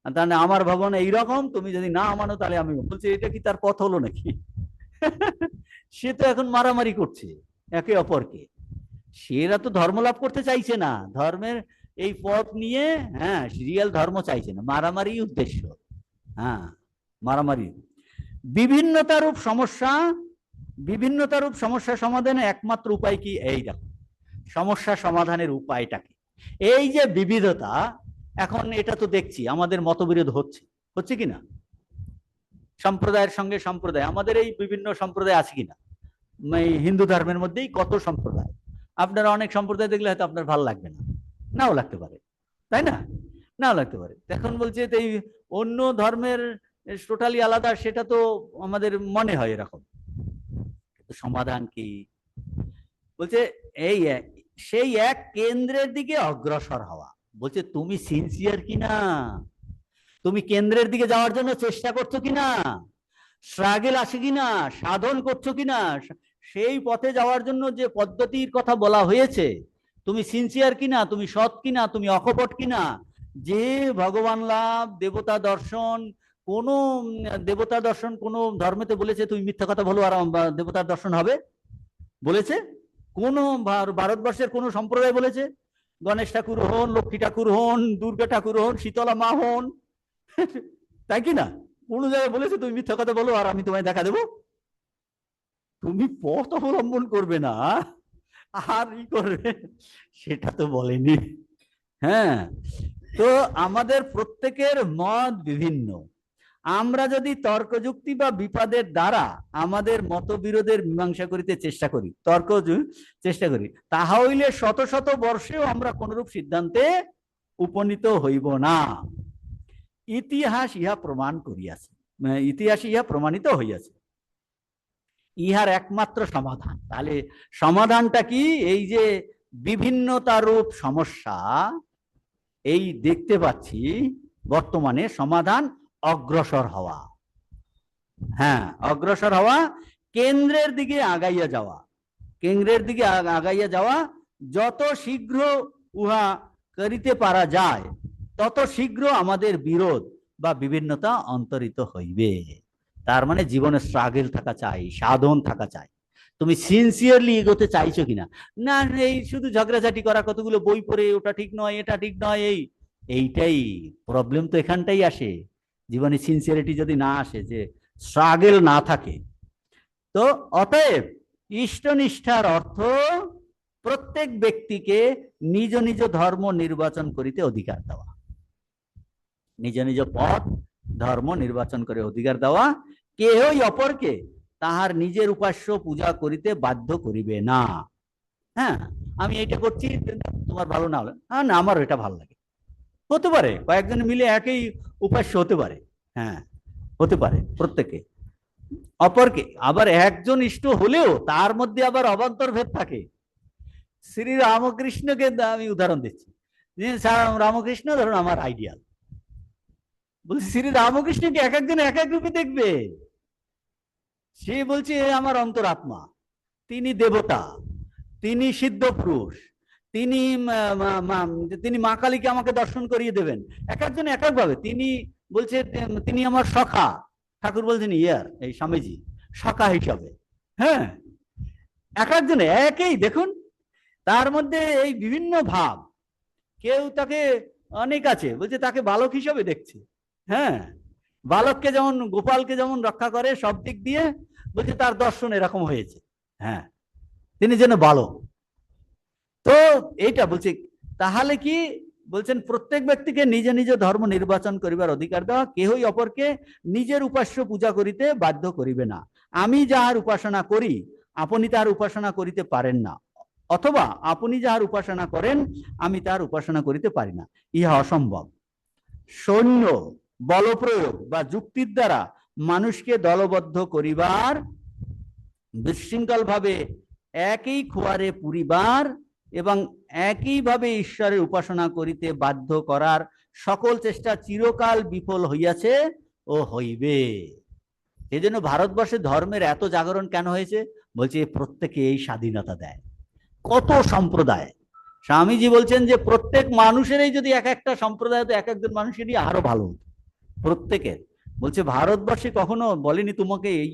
Speaker 1: তাহলে আমার ভগবান এইরকম, তুমি যদি না মানো তাহলে আমি, বলছে এটা কি তার পথ হলো নাকি? সে তো এখন মারামারি করছে একে অপরকে, সেরা তো ধর্ম লাভ করতে চাইছে না, ধর্মের এই পথ নিয়ে, হ্যাঁ, রিয়েল ধর্ম চাইছে না, মারামারি উদ্দেশ্য। হ্যাঁ, মারামারি। বিভিন্নতারূপ সমস্যা সমাধানের একমাত্র উপায় কি? এই দেখো, সমস্যা সমাধানের উপায়টা কি? এই যে বিবিধতা, এখন এটা তো দেখছি আমাদের মতবিরোধ হচ্ছে কিনা, সম্প্রদায়ের সঙ্গে সম্প্রদায়, আমাদের এই বিভিন্ন সম্প্রদায় আছে কিনা, হিন্দু ধর্মের মধ্যেই কত সম্প্রদায়, আপনারা অনেক সম্প্রদায় দেখলে হয়তো আপনার ভালো লাগবে না, নাও লাগতে পারে, তাই না? নাও লাগতে পারে। এখন বলছে এই অন্য ধর্মের টোটালি আলাদা, সেটা তো আমাদের মনে হয় এরকম। সমাধান কি? বলছে এই সেই এক কেন্দ্রের দিকে অগ্রসর হওয়া। বলছে তুমি সিনসিয়ার কিনা, তুমি কেন্দ্রের দিকে যাওয়ার জন্য চেষ্টা করছো কিনা, স্ট্রাগল আছে কিনা, সাধন করছো কিনা, সেই পথে যাওয়ার জন্য যে পদ্ধতির কথা বলা হয়েছে, তুমি সিনসিয়ার কিনা, তুমি সৎ কিনা, তুমি অকপট কিনা। যে ভগবান লাভ, দেবতা দর্শন, কোন দেবতা দর্শন কোন ধর্মেতে বলেছে তুমি মিথ্যা কথা বলো আর দেবতার দর্শন হবে? বলেছে? কোন ভারতবর্ষের কোন সম্প্রদায় বলেছে? গণেশ ঠাকুর হন, লক্ষ্মী ঠাকুর হন, দুর্গা ঠাকুর হন, শীতলা মা হন, তাই কি না? কোন জায়গায় বলেছে তুমি মিথ্যা কথা বলো আর আমি তোমায় দেখা দেবো? তুমি পথ অবলম্বন করবে না আর ই করবে, সেটা তো বলেনি। হ্যাঁ, তো আমাদের প্রত্যেকের মত বিভিন্ন। আমরা যদি তর্কযুক্তি বা বিপদের দ্বারা আমাদের মতবিরোধের মীমাংসা করিতে চেষ্টা করি, চেষ্টা করি, তাহা হইলে শত শত বর্ষেও আমরা কোনরূপ সিদ্ধান্তে উপনীত হইব না। ইতিহাস ইহা প্রমাণ করিয়াছে, ইতিহাস ইহা প্রমাণিত হইয়াছে। ইহার একমাত্র সমাধান, তাহলে সমাধানটা কি? এই যে বিভিন্নতারূপ সমস্যা এই দেখতে পাচ্ছি, বর্তমানে সমাধান অগ্রসর হওয়া। হ্যাঁ, অগ্রসর হওয়া, কেন্দ্রের দিকে আগাইয়া যাওয়া, কেন্দ্রের দিকে আগাইয়া যাওয়া। যত শীঘ্র উহা করিতে পারা যায়, তত শীঘ্র আমাদের বিরোধ বা বিভিন্নতা অন্তরিত হইবে। তার মানে জীবনে স্ট্রাগল থাকা চাই, সাধন থাকা চাই। তুমি সিনসিয়ারলি এগোতে চাইছো কিনা, না এই শুধু ঝগড়াঝাটি করা, কতগুলো বই পড়ে ওটা ঠিক নয় এটা ঠিক নয়, এইটাই প্রবলেম। তো এখানটাই আসে, জীবনে সিনসিয়ারিটি যদি না আসে, যে স্ট্রাগল না থাকে। তো অতএব ইষ্টনিষ্ঠার অর্থ প্রত্যেক ব্যক্তিকে নিজ নিজ ধর্ম নির্বাচন করিতে অধিকার দেওয়া। নিজ নিজ পথ ধর্ম নির্বাচন করে অধিকার দেওয়া, কেহই অপরকে তাহার নিজের উপাস্য পূজা করিতে বাধ্য করিবে না। হ্যাঁ, আমি এটা করছি, তোমার ভালো না হলে না আমার এটা ভালো লাগে, হতে পারে কয়েকজন মিলে একই উপাস্য হতে পারে, হ্যাঁ হতে পারে প্রত্যেকে অপরকে। আবার একজন ইষ্ট হলেও তার মধ্যে আবার অবান্তর ভেদ থাকে। শ্রী রামকৃষ্ণকে আমি উদাহরণ দিচ্ছি, যে রামকৃষ্ণ ধরুন আমার আইডিয়াল, বলছি শ্রী রামকৃষ্ণকে এক একজন এক এক রূপে দেখবে। সে বলছে আমার অন্তরাত্মা, তিনি দেবতা, তিনি সিদ্ধ পুরুষ, তিনি তিনি মা কালীকে আমাকে দর্শন করিয়ে দেবেন, এক একজন এক এক ভাবে। তিনি বলছে তিনি আমার সখা, ঠাকুর বলছেন ইয়ার এই স্বামীজি সখা হিসাবে। হ্যাঁ, এক একজন একই দেখুন, তার মধ্যে এই বিভিন্ন ভাব। কেউ তাকে অনেক আছে বলছে তাকে বালক হিসাবে দেখছে। হ্যাঁ, বালককে যেমন গোপালকে যেমন রক্ষা করে সব দিক দিয়ে, বলছে তার দর্শন এরকম হয়েছে। হ্যাঁ, তিনি যেন বালক। তো এইটা বলছে, তাহলে কি বলছেন, প্রত্যেক ব্যক্তিকে নিজ নিজ ধর্ম নির্বাচন করিবার অধিকার দেওয়া, কেহই অপরকে নিজের উপাস্য পূজা করিতে বাধ্য করিবে না। আমি যাহার উপাসনা করি আপনি তাহার উপাসনা করিতে পারেন না, অথবা আপনি যাহার উপাসনা করেন আমি তাহার উপাসনা করিতে পারি না, ইহা অসম্ভব। সৈন্য বলপ্রয়োগ বা যুক্তির দ্বারা মানুষকে দলবদ্ধ করিবার, বিশৃঙ্খল ভাবে একই খোয়ারে পুরিবার এবং একইভাবে ঈশ্বরের উপাসনা করিতে বাধ্য করার সকল চেষ্টা চিরকাল বিফল হইয়াছে ও হইবে। এই জন্য ভারতবর্ষে ধর্মের এত জাগরণ কেন হয়েছে, বলছে প্রত্যেকে এই স্বাধীনতা দেয়। কত সম্প্রদায়, স্বামীজি বলছেন যে প্রত্যেক মানুষেরই যদি এক একটা সম্প্রদায় হতো, এক একজন মানুষেরই আরো ভালো হতো প্রত্যেকের। বলছে ভারতবর্ষে কখনো বলেনি তোমাকে এই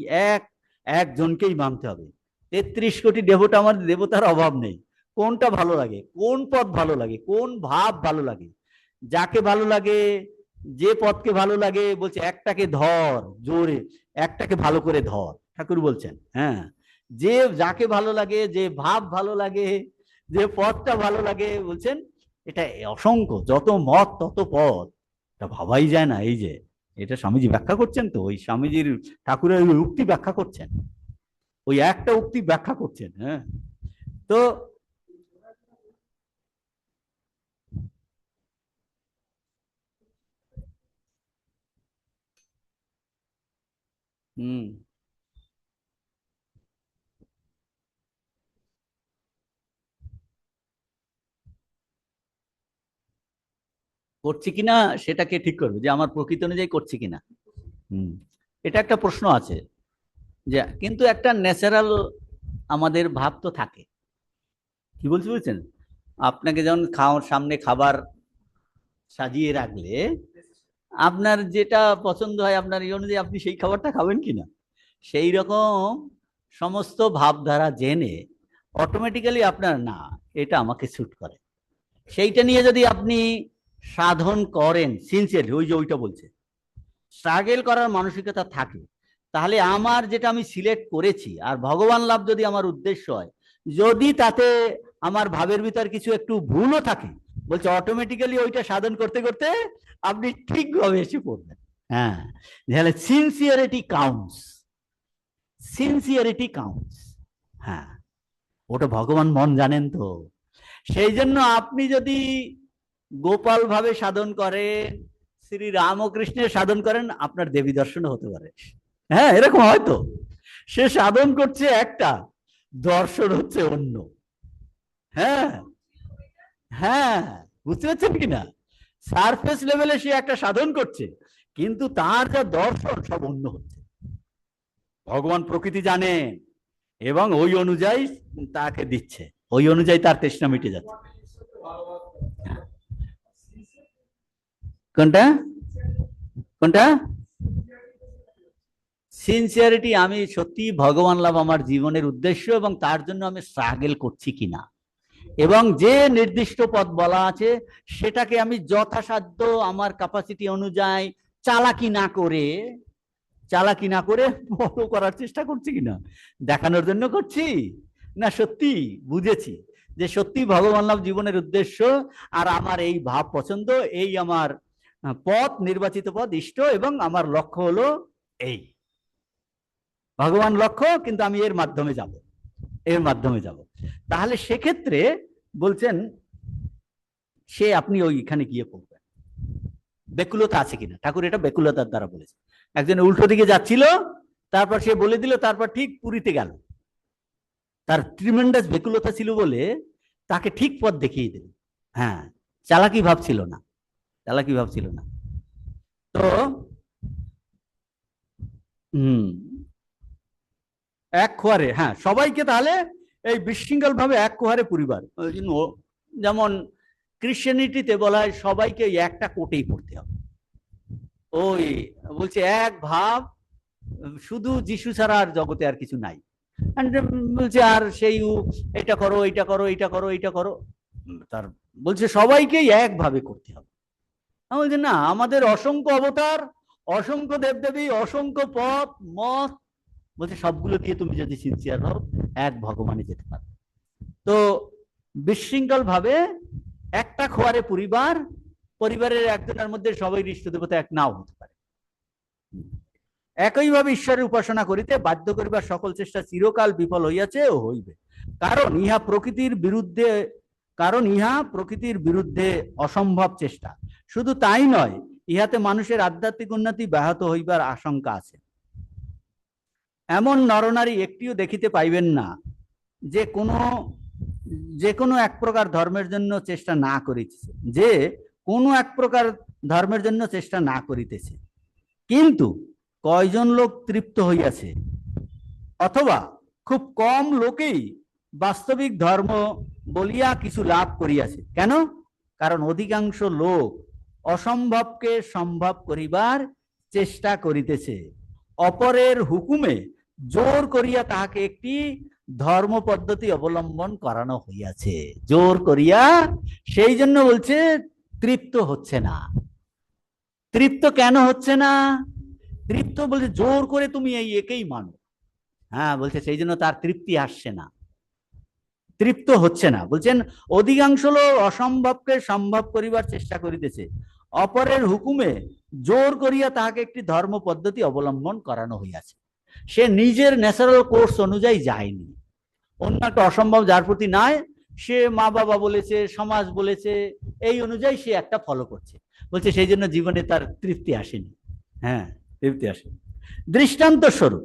Speaker 1: একজনকেই মানতে হবে, 33 কোটি দেবতা, আমার দেবতার অভাব নেই। কোনটা ভালো লাগে, কোন পথ ভালো লাগে, কোন ভাব ভালো লাগে, যাকে ভালো লাগে, যে পথকে ভালো লাগে, বলছে একটাকে ধর জোরে, একটাকে ভালো করে ধর, ঠাকুর বলছেন। হ্যাঁ, যে যাকে ভালো লাগে, যে ভাব ভালো লাগে, যে পথটা ভালো লাগে, বলছেন এটা অসংখ্য, যত মত তত পথ, এটা ভাবাই যায় না। এই যে এটা স্বামীজি ব্যাখ্যা করছেন, তো ওই স্বামীজির ঠাকুরের ওই উক্তি ব্যাখ্যা করছেন, ওই একটা উক্তি ব্যাখ্যা করছেন। হ্যাঁ, তো হুম, করছি কিনা সেটাকে ঠিক করবে, যে আমার প্রকৃতি অনুযায়ী করছি কিনা। হুম, এটা একটা প্রশ্ন আছে, যে কিন্তু একটা ন্যাচারাল আমাদের ভাব তো থাকে। কি বলছি বুঝছেন, আপনাকে যখন খাওয়ার সামনে খাবার সাজিয়ে রাখলে, আপনার যেটা পছন্দ হয় আপনার এই অনুযায়ী আপনি সেই খাবারটা খাবেন কিনা, সেই রকম সমস্ত ভাবধারা জেনে অটোমেটিক্যালি আপনার না এটা আমাকে স্যুট করে, সেইটা নিয়ে যদি আপনি সাধন করেন সিনসিয়ারলি, ওই যে ওইটা বলছে স্ট্রাগল করার মানসিকতা থাকে, তাহলে আমার যেটা আমি সিলেক্ট করেছি আর ভগবান লাভ যদি আমার উদ্দেশ্য হয়, যদি তাতে আমার ভাবের ভিতর কিছু একটু ভুলও থাকে, বলছে অটোমেটিক্যালি ওইটা সাধন করতে করতে আপনি ঠিকভাবে এসে পড়বেন। হ্যাঁ, তাহলে সিনসিয়ারিটি কাউন্টস, সিনসিয়ারিটি কাউন্টস। হ্যাঁ, ওটা ভগবান মন জানেন তো। সেই জন্য আপনি যদি গোপাল ভাবে সাধন করেন, শ্রী রামকৃষ্ণের সাধন করেন, আপনার দেবী দর্শন হতে পারে। হ্যাঁ, এরকম হয়তো সে সাধন করছে একটা, দর্শন হচ্ছে অন্য। হ্যাঁ, হ্যাঁ, বুঝতে পারছেন কিনা, সারফেস লেভেলে সে একটা সাধন করছে, কিন্তু তার যা দর্শন সব অন্য হচ্ছে। ভগবান প্রকৃতি জানেন এবং ওই অনুযায়ী তাকে দিচ্ছে, ওই অনুযায়ী তার তৃষ্ণা মিটে যাচ্ছে। কোনটা কোনটা সিনসিয়ারিটি, আমি সত্যি ভগবান লাভ আমার জীবনের উদ্দেশ্য এবং তার জন্য আমি স্ট্রাগল করছি কিনা, এবং যে নির্দিষ্ট পথ বলা আছে সেটাকে আমি যথাসাধ্য আমার ক্যাপাসিটি অনুযায়ী চালাকি না করে, চালাকি না করে ফলো করার চেষ্টা করছি কিনা, দেখানোর জন্য করছি না সত্যি বুঝেছি যে সত্যি ভগবান লাভ জীবনের উদ্দেশ্য, আর আমার এই ভাব পছন্দ, এই আমার পথ, নির্বাচিত পথ ইষ্ট, এবং আমার লক্ষ্য হলো এই ভগবান লক্ষ্য, কিন্তু আমি এর মাধ্যমে যাব, এর মাধ্যমে যাব। তাহলে সেক্ষেত্রে বলছেন সে আপনি ওইখানে গিয়ে পড়বেন। বেকুলতা আছে কিনা, ঠাকুর এটা বেকুলতার দ্বারা বলেছে। একজন উল্টো দিকে যাচ্ছিল, তারপর সে বলে দিল, তারপর ঠিক পুরীতে গেল। তার ট্রিমেন্ডাস বেকুলতা ছিল বলে তাকে ঠিক পথ দেখিয়ে দিল। হ্যাঁ, চালাকি ভাবছিল না, চালাকি ভাবছিল না। তো এক খোয়ারে, হ্যাঁ, সবাইকে তাহলে এই বিশৃঙ্খল ভাবে এক খোয়ারে পরিবার। যেমন ক্রিশ্চিয়ানিটিতে বলা হয় সবাইকে একটা কোটেই পড়তে হবে। ওই বলছে এক ভাব, শুধু যিশু ছাড়া আর জগতে আর কিছু নাই। বলছে আর সেই এটা করো, এটা করো, এটা করো, এটা করো, তার বলছে সবাইকেই একভাবে করতে হবে। বলছে না, আমাদের অসংখ্য অবতার, অসংখ্য দেবদেবী, অসংখ্য পথ মত, বলছে সবগুলো দিয়ে তুমি যদি সিনসিয়ার হও এক ভগবানে যেতে পারো। তো বিশৃঙ্খল ভাবে একটা খোয়ারে পরিবার, পরিবারের একজনের মধ্যে সবাই ইষ্ট দেবতা এক নাও হতে পারে। একইভাবে ঈশ্বরের উপাসনা করিতে বাধ্য করিবার সকল চেষ্টা চিরকাল বিফল হইয়াছে ও হইবে, কারণ ইহা প্রকৃতির বিরুদ্ধে অসম্ভব চেষ্টা। শুধু তাই নয়, ইহাতে মানুষের আধ্যাত্মিক উন্নতি ব্যাহত হইবার আশঙ্কা আছে। এমন নরনারী একটিও দেখিতে পাইবেন না যে কোনো এক প্রকার ধর্মের জন্য চেষ্টা না করিতেছে, কিন্তু কয়জন লোক তৃপ্ত হইয়াছে, অথবা খুব কম লোকেই বাস্তবিক ধর্ম বলিয়া কিছু লাভ করিয়াছে। কেন? কারণ অধিকাংশ লোক অসম্ভবকে সম্ভব করিবার চেষ্টা করিতেছে, অপরের হুকুমে জোর করিয়া তাহাকে একটি ধর্ম পদ্ধতি অবলম্বন করানো হইয়াছে। জোর করিয়া, সেই জন্য বলছে তৃপ্ত হচ্ছে না। তৃপ্ত কেন হচ্ছে না? তৃপ্ত বলছে জোর করে তুমি এই একেই মানো। হ্যাঁ, বলছে সেই জন্য তার তৃপ্তি আসছে না, তৃপ্ত হচ্ছে না। বলছেন অধিকাংশ লোক অসম্ভবকে সম্ভব করিবার চেষ্টা করিতেছে, অপরের হুকুমে জোর করিয়া তাহাকে একটি ধর্ম পদ্ধতি অবলম্বন করানো হইয়াছে। সে নিজের ন্যাচারাল কোর্স অনুযায়ী যায়নি, অন্য একটা অসম্ভব যার প্রতি নাই, সে মা বাবা বলেছে, সমাজ বলেছে, এই অনুযায়ী সে একটা ফলো করছে। বলছে সেই জন্য জীবনে তার তৃপ্তি আসেনি। হ্যাঁ, তৃপ্তি আসেনি। দৃষ্টান্ত স্বরূপ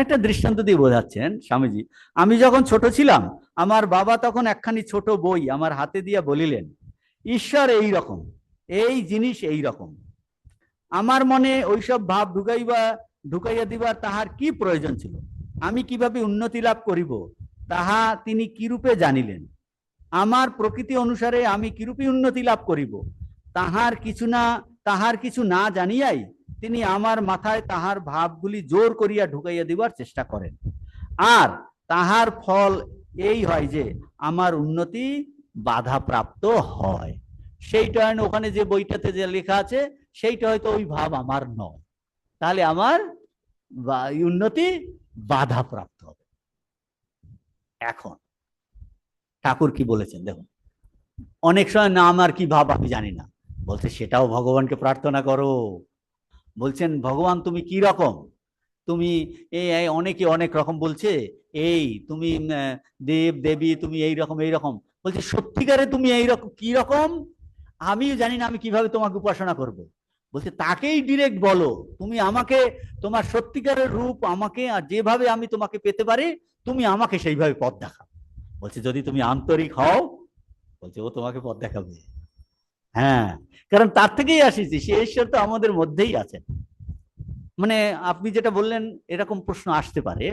Speaker 1: একটা দৃষ্টান্ত দিয়ে বোঝাচ্ছেন স্বামীজি। আমি যখন ছোট ছিলাম, আমার বাবা তখন একখানি ছোট বই আমার হাতে দিয়া বলিলেন, ঈশ্বর এই রকম, এই জিনিস এই রকম। আমার মনে ওইসব ভাব ঢুকাইয়া দিবার তাহার কি প্রয়োজন ছিল? আমি কিভাবে উন্নতি লাভ করিব তাহা তিনি কিরূপে জানিলেন? আমার প্রকৃতি অনুসারে আমি কিরূপে উন্নতি লাভ করিব তাহার কিছু না জানিয়াই তিনি আমার মাথায় তাহার ভাবগুলি জোর করিয়া ঢুকাইয়া দিবার চেষ্টা করেন। আর তাহার ফল এই হয় যে আমার উন্নতি বাধাপ্রাপ্ত হয়। সেইটা ওখানে যে বইটাতে যে লেখা আছে সেইটা হয়তো ওই ভাব আমার নয়, তাহলে আমার উন্নতি বাধাপ্রাপ্ত হবে। এখন ঠাকুর কি বলেছেন দেখুন, অনেক সময় না আমার কি ভাব আমি জানি না, বলছে সেটাও ভগবানকে প্রার্থনা করো। বলছেন ভগবান তুমি কি রকম, তুমি অনেকে অনেক রকম বলছে, এই তুমি দেব দেবী তুমি এই রকম, বলছে সত্যিকারে তুমি এই রকম কি রকম আমিও জানি না, আমি কিভাবে তোমাকে উপাসনা করব। বলছে তাকেই ডিরেক্ট বলো, তুমি আমাকে তোমার সত্যিকারের রূপ আমাকে, আর যেভাবে আমি তোমাকে পেতে পারি তুমি আমাকে সেইভাবে পথ দেখাও। বলছে যদি তুমি আন্তরিক হও, বলছে ও তোমাকে পথ দেখাবে। হ্যাঁ, কারণ তার থেকেই আসিছি, সে ঈশ্বর তো আমাদের মধ্যেই আছেন। মানে আপনি যেটা বললেন এরকম প্রশ্ন আসতে পারে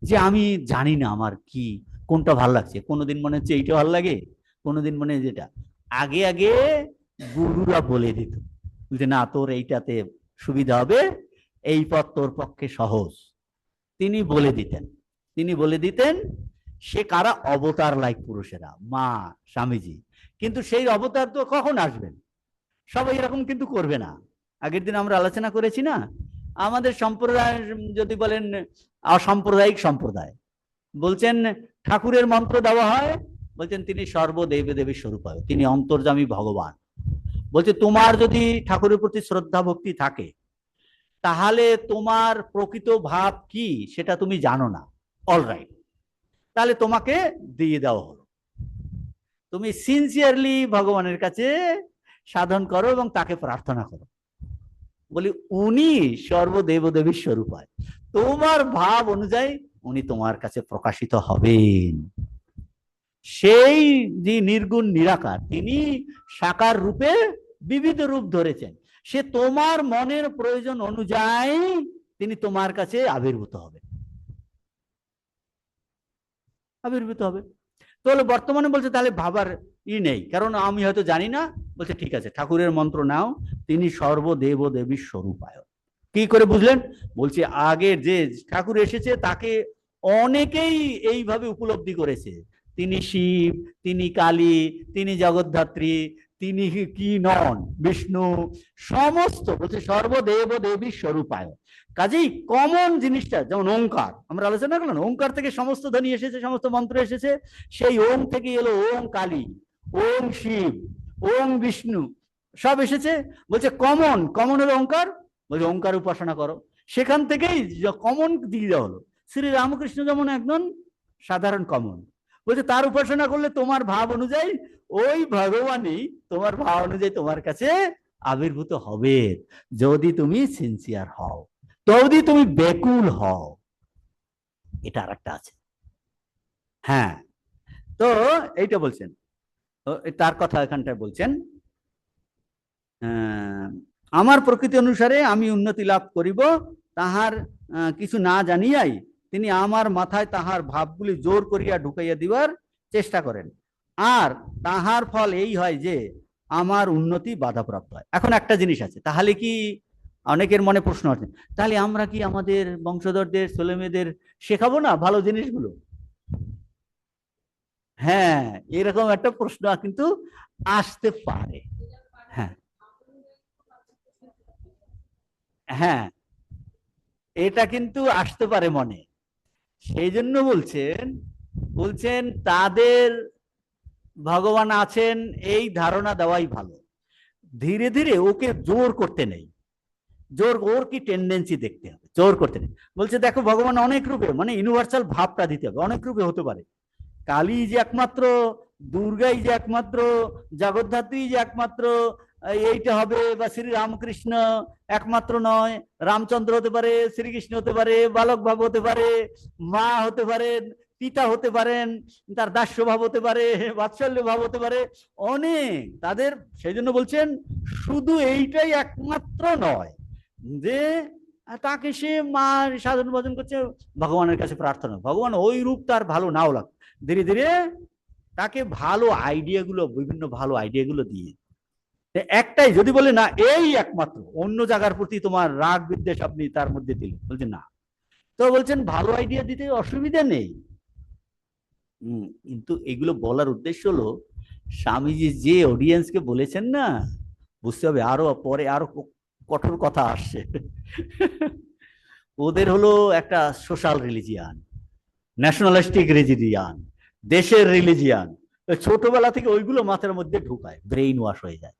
Speaker 1: যে আমি জানি না আমার কি কোনটা ভালো লাগছে, কোনোদিন মনে হচ্ছে এইটা ভালো লাগে, কোনোদিন মনে হয় যেটা। আগে আগে গুরুরা বলে দিত যে না তোর এইটাতে সুবিধা হবে, এই পথ তোর পক্ষে সহজ। তিনি বলে দিতেন। সে কারা? অবতার লাইক পুরুষেরা, মা, স্বামীজি। কিন্তু সেই অবতার তো কখন আসবেন? সবাই এরকম কিন্তু করবে না। আগের দিন আমরা আলোচনা করেছি না, আমাদের সম্প্রদায় যদি বলেন অসাম্প্রদায়িক সম্প্রদায়, বলছেন ঠাকুরের মন্ত্র দেওয়া হয়, বলছেন তিনি সর্বদেবে দেবী স্বরূপ হয়, তিনি অন্তর্যামী ভগবান। বলছে তোমার যদি ঠাকুরের প্রতি শ্রদ্ধা ভক্তি থাকে, তাহলে তোমার প্রকৃত ভাব কি সেটা তুমি জানো না, অলরাইট, তাহলে তোমাকে দিয়ে দেওয়া হলো। তুমি সিনসিয়ারলি ভগবানের কাছে সাধন করো এবং তাকে প্রার্থনা করো। বলি উনি সর্বদেব দেবীর স্বরূপ হয়, তোমার ভাব অনুযায়ী উনি তোমার কাছে প্রকাশিত হবেন। সেই যে নির্গুণ নিরাকার, তিনি সাকার রূপে বিবিধ রূপ ধরেছেন, সে তোমার মনের প্রয়োজন অনুযায়ী তিনি তোমার কাছে আবির্ভূত হবে, আবির্ভূত হবে। তাহলে বর্তমানে বলছে তাহলে ভাবার নেই, কারণ আমি হয়তো জানি না। বলছে ঠিক আছে, ঠাকুরের মন্ত্র নাও, তিনি সর্বদেব দেবীর স্বরূপায়। কি করে বুঝলেন? বলছে আগের যে ঠাকুর এসেছে তাকে অনেকেই এইভাবে উপলব্ধি করেছে, তিনি শিব, তিনি কালী, তিনি জগদ্ধাত্রী, তিনি কি নন, বিষ্ণু, সমস্ত বলছে সর্বদেব দেবীর স্বরূপায়। কাজেই কমন জিনিসটা যেমন ওঙ্কার, আমরা আলোচনা করলাম, ওঙ্কার থেকে সমস্ত ধ্বনি এসেছে, সমস্ত মন্ত্র এসেছে, সেই ওম থেকে এলো ওম কালী, ওম শিব, ওম বিষ্ণু, সব এসেছে। বলছে কমন, কমন হলো ওঙ্কার, বলছে ওঙ্কার উপাসনা করো। সেখান থেকেই কমন দিয়ে দেওয়া হলো। শ্রী রামকৃষ্ণ যেমন একজন সাধারণ কমন, বলছে তার উপাসনা করলে তোমার ভাব অনুযায়ী ওই ভগবানই তোমার ভাব অনুযায়ী তোমার কাছে আবির্ভূত হবে, যদি তুমি সিনসিয়ার হও, যদি তুমি বেকুল হও। এটা আর একটা আছে। হ্যাঁ, তো এইটা বলছেন, তার কথা এখানটায় বলছেন, আমার প্রকৃতি অনুসারে আমি উন্নতি লাভ করিব, তাহার কিছু না জানিয়াই তিনি আমার মাথায় তাহার ভাবগুলি জোর করিয়া ঢুকাইয়া দিবার চেষ্টা করেন, আর তাহার ফল এই হয় যে আমার উন্নতি বাধাপ্রাপ্ত হয়। এখন একটা জিনিস আছে, তাহলে কি অনেকের মনে প্রশ্ন আছে, তাহলে আমরা কি আমাদের বংশধরদের ছেলে মেয়েদের শেখাবো না ভালো জিনিসগুলো? হ্যাঁ, এরকম একটা প্রশ্ন কিন্তু আসতে পারে। হ্যাঁ হ্যাঁ, এটা কিন্তু আসতে পারে মনে। সেই জন্য বলছেন, বলছেন তাদের ভগবান আছেন এই ধারণা দেওয়াই ভালো। ধীরে ধীরে ওকে জোর করতে নেই, জোর, ওর কি টেন্ডেন্সি দেখতে হবে, জোর করতে নেই। বলছে দেখো ভগবান অনেক রূপে, মানে ইউনিভার্সাল ভাবটা দিতে হবে, অনেক রূপে হতে পারে। কালী যে একমাত্র, দুর্গাই যে একমাত্র, জগদ্ধাত্রী যে একমাত্র, এইটা হবে, বা শ্রী রামকৃষ্ণ একমাত্র নয়, রামচন্দ্র হতে পারে, শ্রীকৃষ্ণ হতে পারে, বালক ভাব হতে পারে, মা হতে পারেন, পিতা হতে পারেন, তার দাস্য ভাব হতে পারে, বাৎসল্য ভাব হতে পারে, অনেক তাদের। সেই জন্য বলছেন শুধু এইটাই একমাত্র নয় যে তাকে সে মা সাধন ভজন করছে, ভগবানের কাছে প্রার্থনা, ভগবান ওই রূপ তার ভালো নাও লাগে, ধীরে ধীরে তাকে ভালো আইডিয়া গুলো, বিভিন্ন ভালো আইডিয়া গুলো দিয়ে, একটাই যদি বলে না এই একমাত্র, অন্য জায়গার প্রতি তোমার রাগ বিদ্বেষ আপনি তার মধ্যে দিলেন, বলছেন না, তো বলছেন ভালো আইডিয়া দিতে অসুবিধা নেই। কিন্তু এগুলো বলার উদ্দেশ্য হলো স্বামীজি যে অডিয়েন্সকে বলেছেন না, বুঝতে হবে আরো পরে আরো কঠোর কথা আসছে। ওদের হলো একটা সোশ্যাল রিলিজিয়ান, ন্যাশনালিস্টিক রিলিজিয়ান, দেশের রিলিজিয়ান, ছোটবেলা থেকে ওইগুলো মাথার মধ্যে ঢুকায়, ব্রেইন ওয়াশ হয়ে যায়,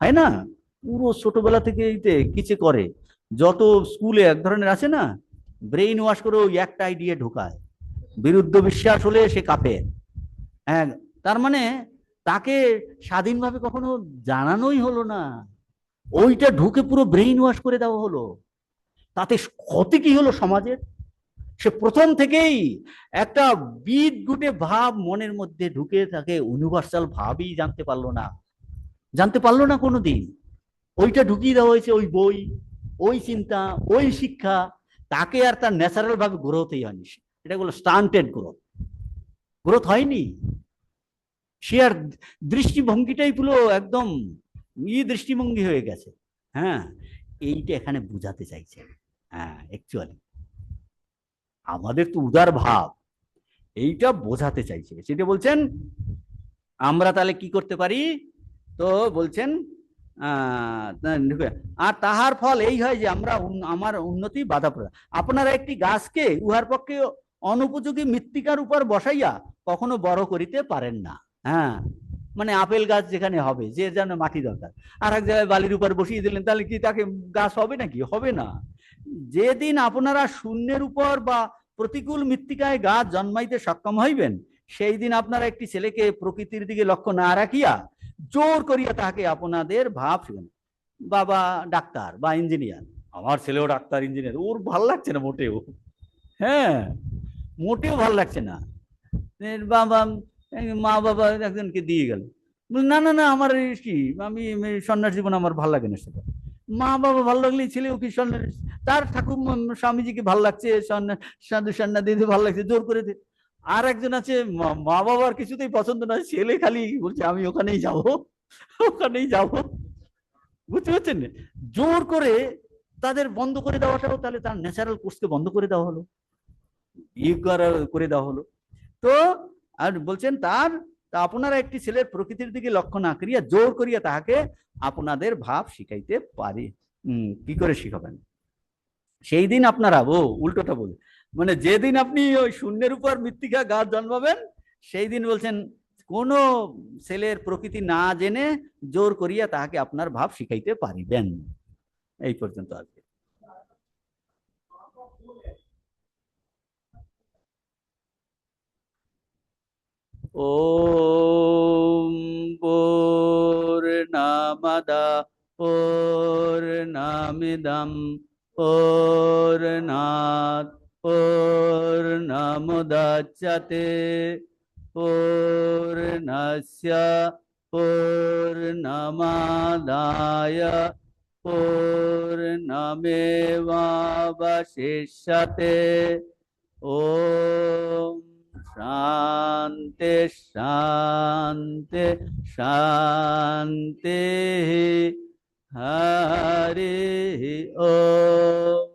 Speaker 1: হয় না? পুরো ছোটবেলা থেকে কিছু করে, যত স্কুলে এক ধরনের আছে না, ব্রেইন ওয়াশ করে ওই একটা আইডিয়া ঢুকায়, বিরুদ্ধ বিশ্বাস হলে সে কাঁপে। হ্যাঁ, তার মানে তাকে স্বাধীনভাবে কখনো জানানোই হলো না, ওইটা ঢুকে পুরো ব্রেইন ওয়াশ করে দেওয়া হলো। তাতে ক্ষতি কি হলো সমাজের? সে প্রথম থেকেই একটা বিদঘুটে ভাব মনের মধ্যে ঢুকে, তাকে ইউনিভার্সাল ভাবই জানতে পারলো না, জানতে পারলো না কোনোদিন। ওইটা ঢুকিয়ে দেওয়া হয়েছে, ওই বই, ওই চিন্তা, ওই শিক্ষা, তাকে আর তার ন্যাচারাল ভাবে গ্রোথই হয়নি। এটা হলো স্টান্টেড গ্রোথ, গ্রোথ হয়নি। সে আর দৃষ্টিভঙ্গিটাই পুরো একদম দৃষ্টিভঙ্গি হয়ে গেছে। হ্যাঁ, এইটা এখানে বুঝাতে চাইছে। হ্যাঁ, অ্যাকচুয়ালি আমাদের তো উদার ভাব, এইটা বোঝাতে চাইছে, সেটা বলছেন। আমরা তাহলে কি করতে পারি? তো বলছেন আর তাহার ফল এই হয় যে আমরা আমার উন্নতি বাধা পড়ে। আপনারা একটি গাছকে উহার পক্ষে অনুপযোগী মৃত্তিকার উপর বসাইয়া কখনো বড় করিতে পারেন না। হ্যাঁ, মানে আপেল গাছ যেখানে হবে, যে যেন মাটি দরকার, আর এক জায়গায় বালির উপর বসিয়ে দিলেন, তাহলে কি তাকে গাছ হবে নাকি? হবে না। যেদিন আপনারা শূন্যের উপর বা প্রতিকূল মৃত্তিকায় গাছ জন্মাইতে সক্ষম হইবেন, সেই দিন আপনারা একটি ছেলেকে প্রকৃতির দিকে লক্ষ্য না রাখিয়া জোর করিয়া তাহাকে আপনাদের ভাব শিখেন। বাবা ডাক্তার বা ইঞ্জিনিয়ার, আমার ছেলেও ডাক্তার ইঞ্জিনিয়ার, ওর ভাল লাগছে না মোটেও। হ্যাঁ, মোটেও ভাল লাগছে না। বাবা, মা বাবা একজনকে দিয়ে গেল, না না না আমার কি, আমি সন্ন্যাস জীবন আমার ভাল লাগে না সেটা। মা বাবা ভালো লাগলেই ছেলেও কি সন্ন্যাস, তার ঠাকুর স্বামীজিকে ভাল লাগছে, সাধু সন্ন্যাস দিতে ভালো লাগছে, জোর করে দে। আর একজন আছে মা বাবার কিছুতেই পছন্দ নয়, ছেলে খালি বলছে আমি ওখানেই যাব, ওখানেই যাব। বুঝতে পারছেন? জোর করে তাদের বন্ধ করে দেওয়াটাও তাহলে তার ন্যাচারাল কোর্সকে বন্ধ করে দেওয়া হলো, ই করে দেওয়া হলো। তো আর বলছেন তার, তা আপনারা একটি ছেলের প্রকৃতির দিকে লক্ষ্য না করিয়া জোর করিয়া তাহাকে আপনাদের ভাব শিখাইতে পারি। কি করে শিখাবেন? সেই দিন আপনারা, উল্টোটা বলে, মানে যেদিন আপনি ওই শূন্যের উপর মৃত্তিকা গাছ জন্মাবেন, সেই দিন বলছেন কোন ছেলের প্রকৃতি না জেনে জোর করিয়া তাহাকে আপনার ভাব শিখাইতে পারিবেন। এই পর্যন্ত আজকে। ওম পূর্ণমদ পূর্ণমিদং পূর্ণাৎ পূর্ণমুদচ্যতে পূর্ণস্য পূর্ণমাদায় পূর্ণমেবাবশিষ্যতে। ওম शांति शांति शांति। हरि ओम।